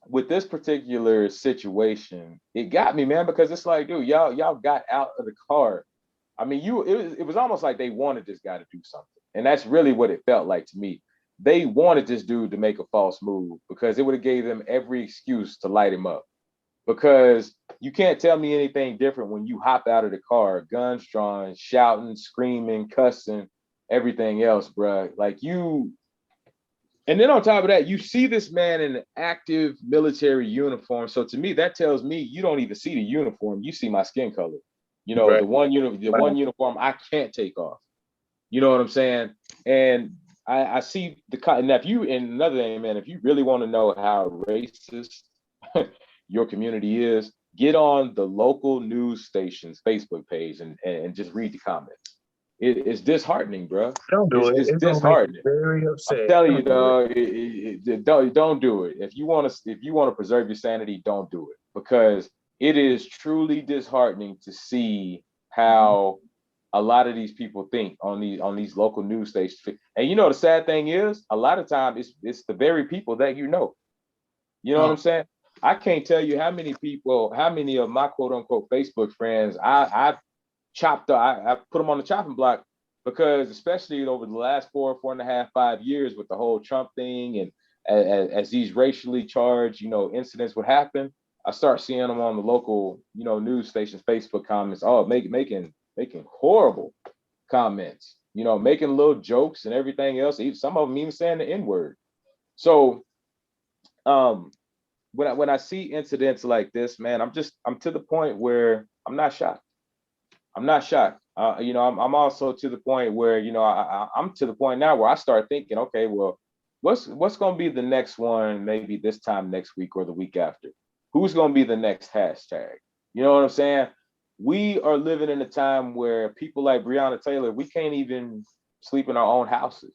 with this particular situation, it got me, man, because it's like, dude, y'all got out of the car. I mean, it was almost like they wanted this guy to do something. And that's really what it felt like to me. They wanted this dude to make a false move because it would have gave them every excuse to light him up. Because you can't tell me anything different when you hop out of the car, guns drawn, shouting, screaming, cussing, everything else, bro. Like you, and then on top of that, you see this man in an active military uniform. So to me, that tells me you don't even see the uniform. You see my skin color. Right. The one uniform I can't take off. You know what I'm saying? And I see and if you, and another thing, man, if you really want to know how racist your community is, get on the local news station's Facebook page and just read the comments. It's disheartening, bro. Don't do it. It's disheartening. Very upset. I'm telling you, dog. Don't do it. If you want to preserve your sanity, don't do it, because it is truly disheartening to see how a lot of these people think on these local news stations. And the sad thing is, a lot of times it's the very people that you know. You know what I'm saying? I can't tell you how many of my quote unquote Facebook friends I chopped up. I put them on the chopping block, because especially over the last 4.5, 5 years with the whole Trump thing, and as these racially charged, incidents would happen, I start seeing them on the local, news stations Facebook comments. Oh, making horrible comments, making little jokes and everything else. Some of them even saying the N-word. So, when I see incidents like this, man, I'm to the point where I'm not shocked. I'm not shocked. I'm also to the point where, I'm to the point now where I start thinking, okay, well, what's going to be the next one? Maybe this time next week or the week after. Who's going to be the next hashtag? You know what I'm saying? We are living in a time where people like Breonna Taylor, we can't even sleep in our own houses.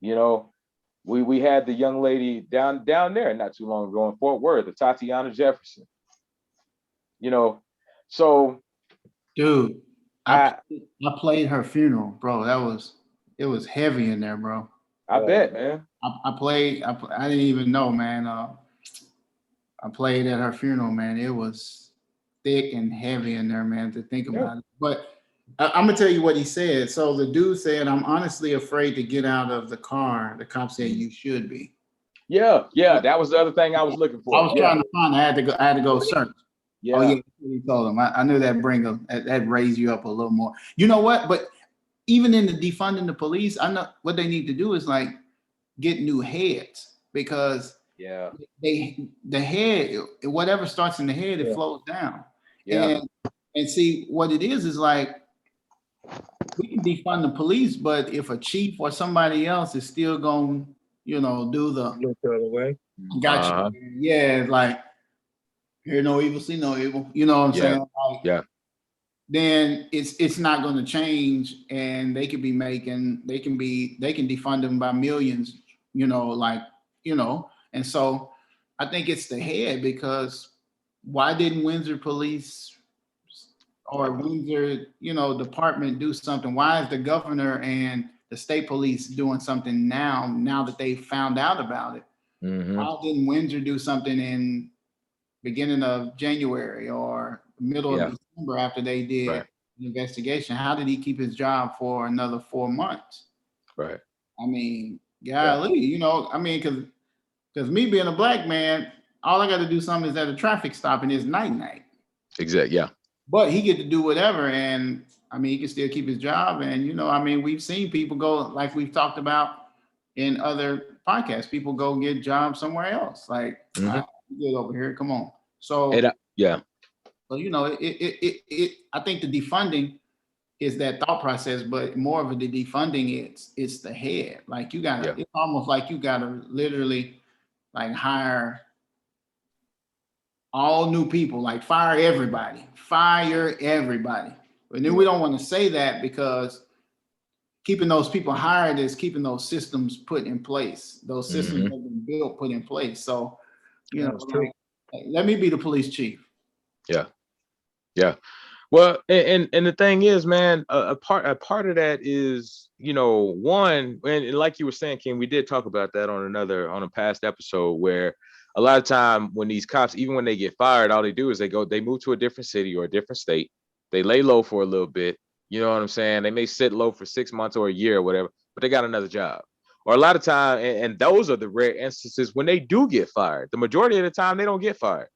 We had the young lady down there not too long ago in Fort Worth, the Tatiana Jefferson. So, dude, I played her funeral, bro. It was heavy in there, bro. I bet, man. I didn't even know, man. I played at her funeral, man. It was thick and heavy in there, man, to think about it. But I'm gonna tell you what he said. So the dude said, "I'm honestly afraid to get out of the car." The cop said, "You should be." Yeah. That was the other thing I was looking for. I was trying to find. I had to go search. Yeah. Oh yeah, he told him. I knew that raised you up a little more. You know what? But even in the defunding the police, I know what they need to do is like get new heads, because the head, whatever starts in the head, it flows down. Yeah. And see what it is like, we can defund the police, but if a chief or somebody else is still going, do the Look the other way. gotcha. Yeah, like hear no evil, see no evil. You know what I'm saying? Like, Yeah. Then it's not going to change, and they can defund them by millions. And so I think it's the head, because why didn't Windsor police or Windsor, department do something? Why is the governor and the state police doing something now that they found out about it? Why didn't Windsor do something in beginning of January or middle of December after they did an investigation? How did he keep his job for another 4 months? Right. I mean, golly, because me being a black man, all I got to do something is at a traffic stop, and it's night. Exactly. Yeah. But he get to do whatever, and he can still keep his job. And we've seen people go, like we've talked about in other podcasts, people go get jobs somewhere else. Like, I get over here, come on. So I think the defunding is that thought process, but more of the defunding, it's the head. Like you gotta, it's almost like you gotta literally like hire all new people, like fire everybody. But then we don't want to say that, because keeping those people hired is keeping those systems put in place. Those systems have been built, put in place. So, let me be the police chief. Yeah. Well, and the thing is, man, a part of that is, one, and like you were saying, King, we did talk about that on a past episode, where a lot of time when these cops, even when they get fired, all they do is they move to a different city or a different state. They lay low for a little bit. You know what I'm saying? They may sit low for 6 months or a year or whatever, but they got another job. Or a lot of time, and those are the rare instances when they do get fired. The majority of the time, they don't get fired.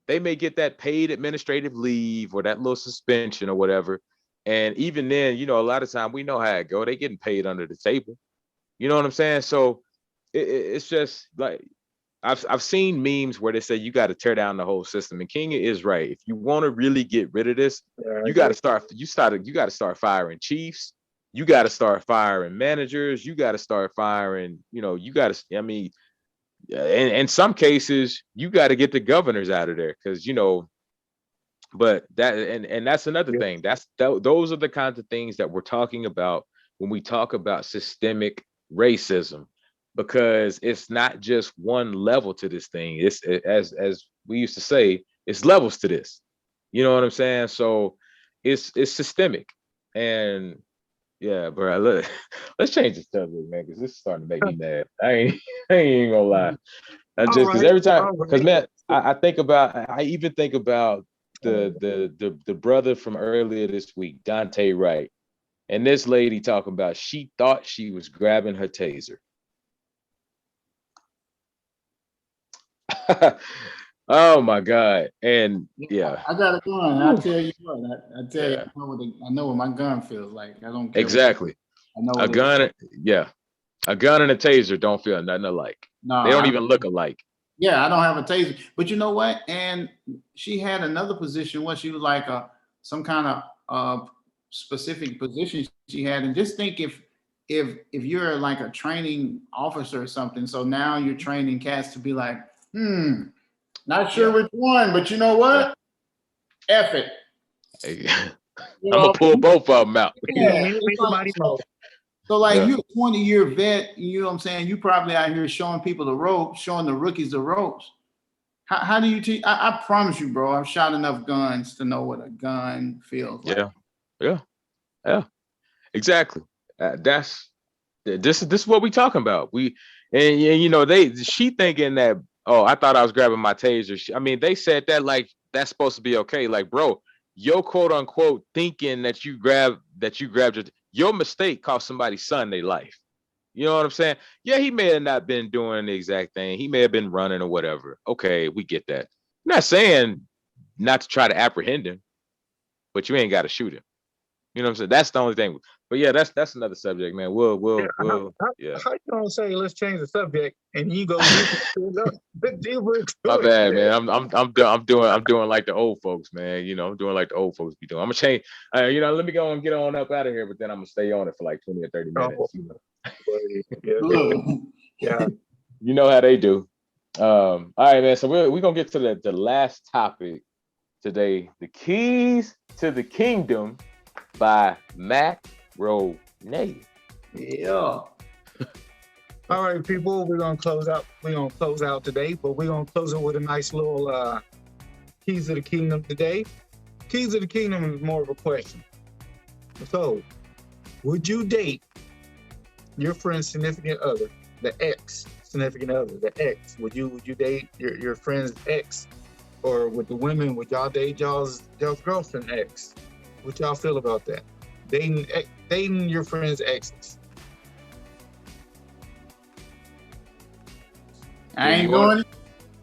They may get that paid administrative leave or that little suspension or whatever. And even then, a lot of time we know how it go. They getting paid under the table. You know what I'm saying? So it's just like, I've seen memes where they say you got to tear down the whole system. And King is right. If you want to really get rid of this, you got to start firing chiefs. You got to start firing managers. You got to start firing, in some cases, you got to get the governors out of there, because but that and that's another thing. Those are the kinds of things that we're talking about when we talk about systemic racism, because it's not just one level to this thing. It's, as we used to say, it's levels to this. You know what I'm saying? So it's systemic. And yeah, bro, let's change the subject, man, because this is starting to make me mad. I ain't gonna lie. Because every time, because man, I even think about the brother from earlier this week, Dante Wright, and this lady talking about she thought she was grabbing her taser. Oh my God. And I got a gun. I tell you what, I know what my gun feels like. I don't care. Exactly. I know a gun and a taser don't feel nothing alike. No, they don't even look alike. Yeah, I don't have a taser. But you know what? And she had another position where she was like some kind of specific position she had. And just think if you're like a training officer or something, so now you're training cats to be like, not sure which one, but you know what? F it. I'm gonna pull both of them out. Yeah. So like you're a 20-year vet, you know what I'm saying? You probably out here showing people the ropes, showing the rookies the ropes. How do you teach? I promise you, bro, I've shot enough guns to know what a gun feels like. Yeah. Exactly. This is what we talking about. She thinking that, oh, I thought I was grabbing my taser. They said that like that's supposed to be okay. Like, bro, your quote unquote thinking that you grabbed your mistake cost somebody's son their life. You know what I'm saying? Yeah, he may have not been doing the exact thing. He may have been running or whatever. Okay, we get that. I'm not saying not to try to apprehend him, but you ain't got to shoot him. You know what I'm saying? That's the only thing. But yeah, that's another subject, man. We'll How you gonna say let's change the subject and you go? My bad, man. I'm doing like the old folks, man. I'm doing like the old folks be doing. I'm gonna change. Let me go and get on up out of here, but then I'm gonna stay on it for like 20 or 30 minutes. Look, Yeah. You know how they do. All right, man. So we're gonna get to the last topic today: the keys to the kingdom by Mac Ronay. Yeah. All right, people, we're gonna close out. We're gonna close out today, but we're gonna close it with a nice little keys to the kingdom today. Keys to the kingdom is more of a question. So, would you date your friend's significant other, the ex significant other, the ex? Would you date your friend's ex, or with the women? Would y'all date y'all's girlfriend ex? What y'all feel about that? Dating your friend's exes. I ain't doing it.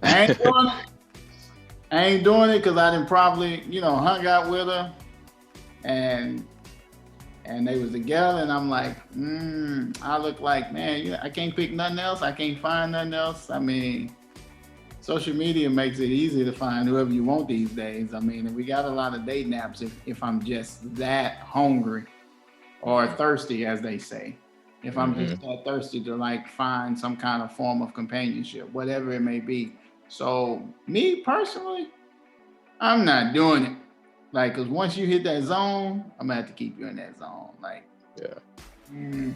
I ain't doing it because I done probably, hung out with her and they was together and I'm like, I look like, man, I can't pick nothing else. I can't find nothing else. I mean, social media makes it easy to find whoever you want these days. I mean, we got a lot of dating apps if I'm just that hungry or thirsty, as they say. If I'm just that thirsty to like find some kind of form of companionship, whatever it may be. So me personally, I'm not doing it. Like, cause once you hit that zone, I'm gonna have to keep you in that zone. Like, you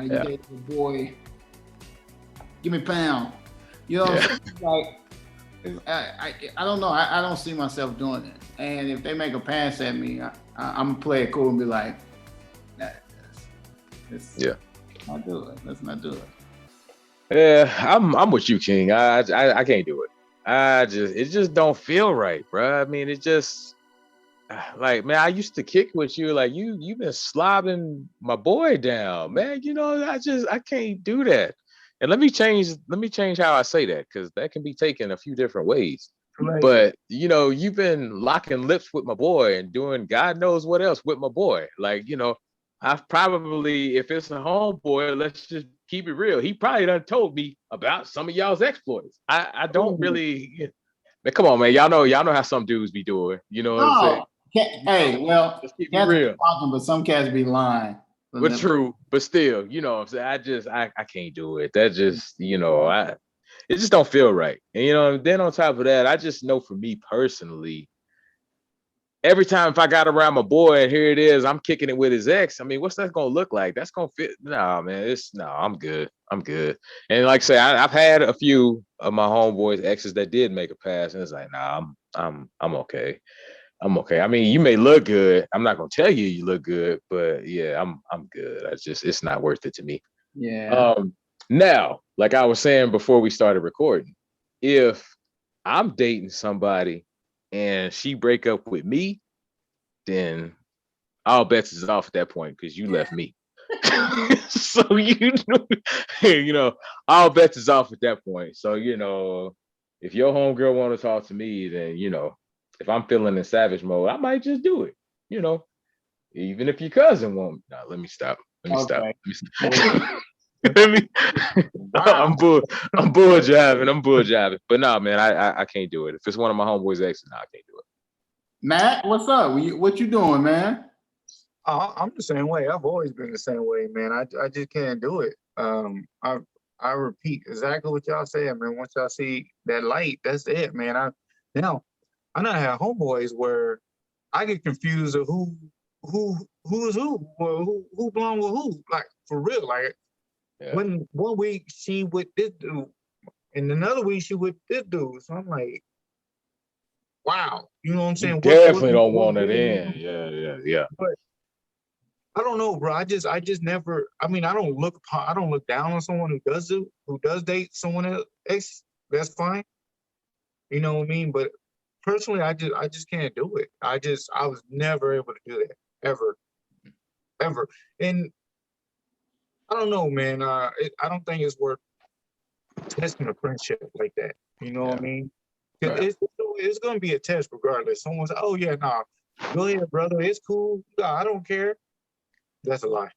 date your boy, give me a pound. You know what I'm saying? Like, I don't know. I don't see myself doing it. And if they make a pass at me, I'm gonna play it cool and be like, let's not do it. Let's not do it. Yeah, I'm with you, King. I can't do it. It just don't feel right, bro. I mean, it just like, man, I used to kick with you. Like you've been slobbing my boy down, man. I can't do that. And let me change how I say that, because that can be taken a few different ways. Right. But you've been locking lips with my boy and doing God knows what else with my boy. Like, I've probably, if it's a homeboy, let's just keep it real, he probably done told me about some of y'all's exploits. I don't really, man, come on, man. Y'all know how some dudes be doing. You know what I'm saying? Hey, well, let's keep it real. Talking, but some cats be lying. But true, but still, what I'm saying? I can't do it. That just, it just don't feel right. And then on top of that, I just know for me personally, every time if I got around my boy and here it is, I'm kicking it with his ex. I mean, what's that gonna look like? That's gonna fit. Nah, man, I'm good. I'm good. And like I say, I've had a few of my homeboys' exes that did make a pass, and it's like, nah, I'm okay. I'm okay. I mean, you may look good. I'm not gonna tell you look good, but yeah, I'm good. It's not worth it to me. Yeah. Now, like I was saying before we started recording, if I'm dating somebody and she break up with me, then all bets is off at that point because you left me. So all bets is off at that point. So if your homegirl want to talk to me, then if I'm feeling in savage mode, I might just do it. Even if your cousin won't. Nah, let me stop. Stop. I'm bull jabbing. But nah, man, I can't do it. If it's one of my homeboys' exes, I can't do it. Matt, what's up? What you doing, man? I'm the same way. I've always been the same way, man. I just can't do it. I repeat exactly what y'all said, man. Once y'all see that light, that's it, man. I done have homeboys where I get confused of who is who, or who belong with who. Like, for real. Like, when one week she with this dude, and another week she with this dude. So I'm like, wow. You know what I'm saying? You definitely don't want it in. Yeah. But I don't know, bro. I just never. I mean, I don't look down on someone who does date someone else. That's fine. You know what I mean? But personally, I just can't do it. I was never able to do that ever. And I don't know, man. I don't think it's worth testing a friendship like that. You know what I mean? Right. It's going to be a test regardless. Someone says, "Oh yeah, nah, go ahead, brother. It's cool. Nah, I don't care." That's a lie.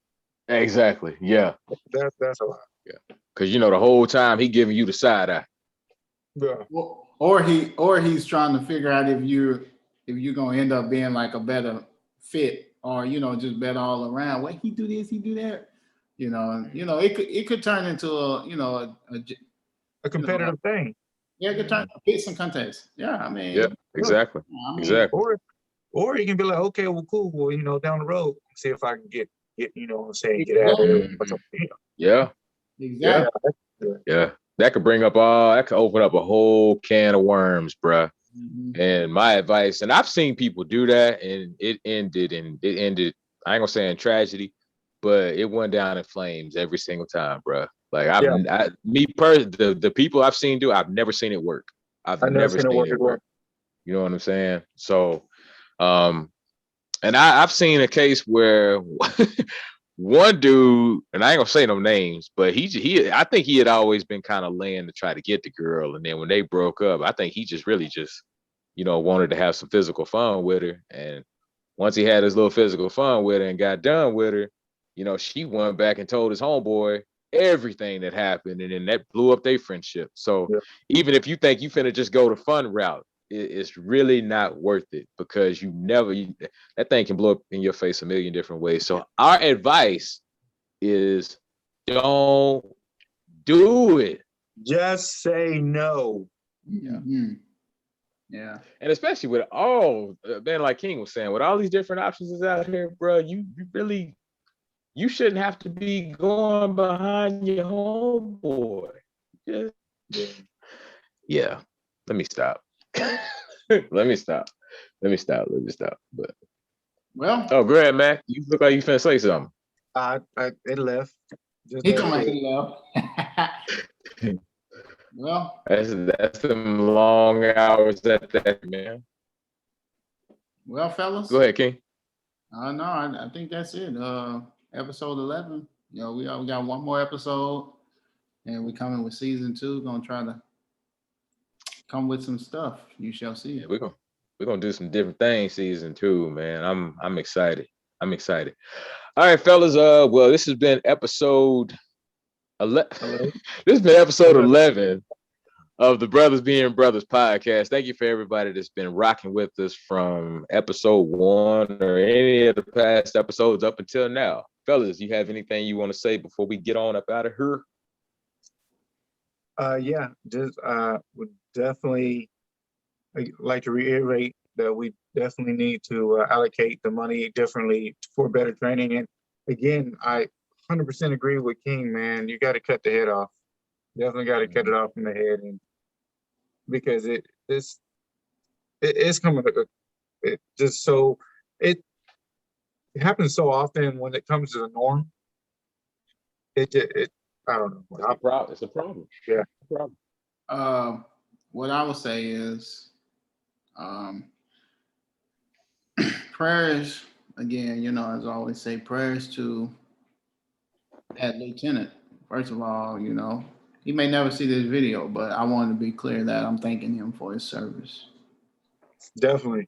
Exactly. Yeah. That's a lie. Yeah. Because the whole time he giving you the side eye. Yeah. Or he's trying to figure out if you're gonna end up being like a better fit, or just better all around. Well, he do this, he do that. it could turn into a competitive thing. Yeah, it could turn it's some contest. Yeah, I mean, Yeah, exactly. Exactly. Or you can be like, okay, well, cool. Well, down the road, see if I can get get out of there. Yeah. Exactly. Yeah. That could open up a whole can of worms, bruh. Mhm. And my advice, and I've seen people do that, and it ended, I ain't gonna say in tragedy, but it went down in flames every single time, bruh. Like the people I've seen do, I've never seen it work. I've never seen it work. You know what I'm saying? So, and I've seen a case where one dude, and I ain't gonna say no names, but I think he had always been kind of laying to try to get the girl, and then when they broke up, I think he just really wanted to have some physical fun with her, and once he had his little physical fun with her and got done with her, she went back and told his homeboy everything that happened, and then that blew up their friendship. So even if you think you finna just go the fun route, it's really not worth it, because that thing can blow up in your face a million different ways. So our advice is don't do it. Just say no. Yeah. Yeah. And especially with all, man, like King was saying, with all these different options out here, bro, you shouldn't have to be going behind your homeboy. Yeah. Let me stop. Let me stop. But Well, go ahead, Mac. You look like you finna say something. It left. he come like he left. Well, that's some long hours at that, man. Well, fellas. Go ahead, King. No, I think that's it. Episode 11. We got one more episode, and we're coming with season 2. Gonna try to come with some stuff. You shall see it. We're gonna do some different things season 2, man. I'm excited. All right, fellas. Well, this has been episode 11. This has been episode 11 of the Brothers Being Brothers podcast. Thank you for everybody that's been rocking with us from episode 1 or any of the past episodes up until now. Fellas, you have anything you want to say before we get on up out of here? Yeah, just would definitely like to reiterate that we definitely need to allocate the money differently for better training. And again, I 100% agree with King, man. You got to cut the head off. Definitely got to cut it off from the head, and because it's coming. It happens so often when it comes to the norm. I don't know. It's a problem. Yeah. It's a problem. What I would say is, prayers again. As I always say, prayers to that lieutenant. First of all, he may never see this video, but I want to be clear that I'm thanking him for his service. Definitely.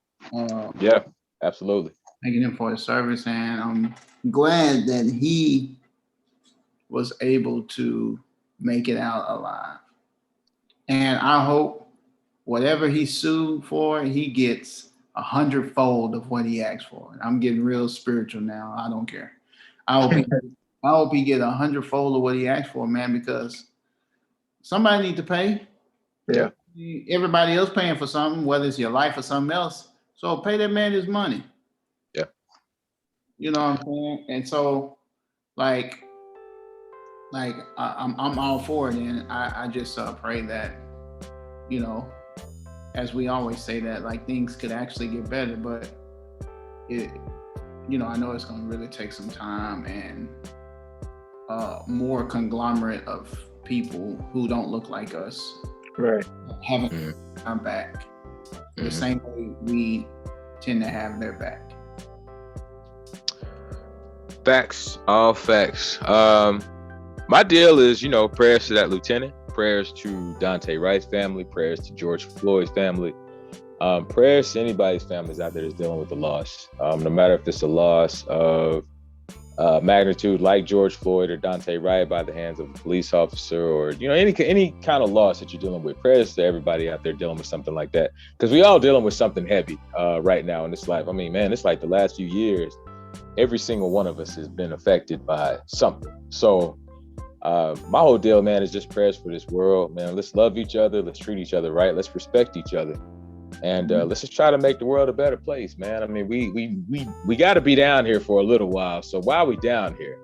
Yeah, absolutely. Thanking him for his service, and I'm glad that he was able to make it out alive. And I hope whatever he sued for, he gets 100-fold of what he asked for. I'm getting real spiritual now. I don't care. I hope he get 100-fold of what he asked for, man, because somebody need to pay. Yeah. Everybody else paying for something, whether it's your life or something else. So pay that man his money. Yeah. You know what I'm saying? And so, I'm all for it, and I just pray that, as we always say, that things could actually get better, but I know it's going to really take some time and more conglomerate of people who don't look like us, right, having our back the same way we tend to have their back. Facts, all facts. My deal is, prayers to that lieutenant, prayers to Dante Wright's family, prayers to George Floyd's family, prayers to anybody's families out there that's dealing with the loss. No matter if it's a loss of magnitude like George Floyd or Dante Wright by the hands of a police officer, or any kind of loss that you're dealing with. Prayers to everybody out there dealing with something like that, because we all dealing with something heavy right now in this life. I mean, man, it's like the last few years every single one of us has been affected by something. So my whole deal, man, is just prayers for this world, man. Let's love each other. Let's treat each other right. Let's respect each other. And let's just try to make the world a better place, man. I mean, we got to be down here for a little while. So while we down here,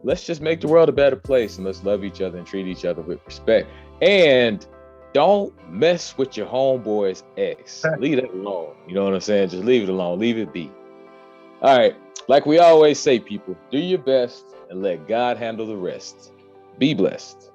let's just make the world a better place, and let's love each other and treat each other with respect. And don't mess with your homeboy's ex. Leave it alone. You know what I'm saying? Just leave it alone. Leave it be. All right. Like we always say, people, do your best and let God handle the rest. Be blessed.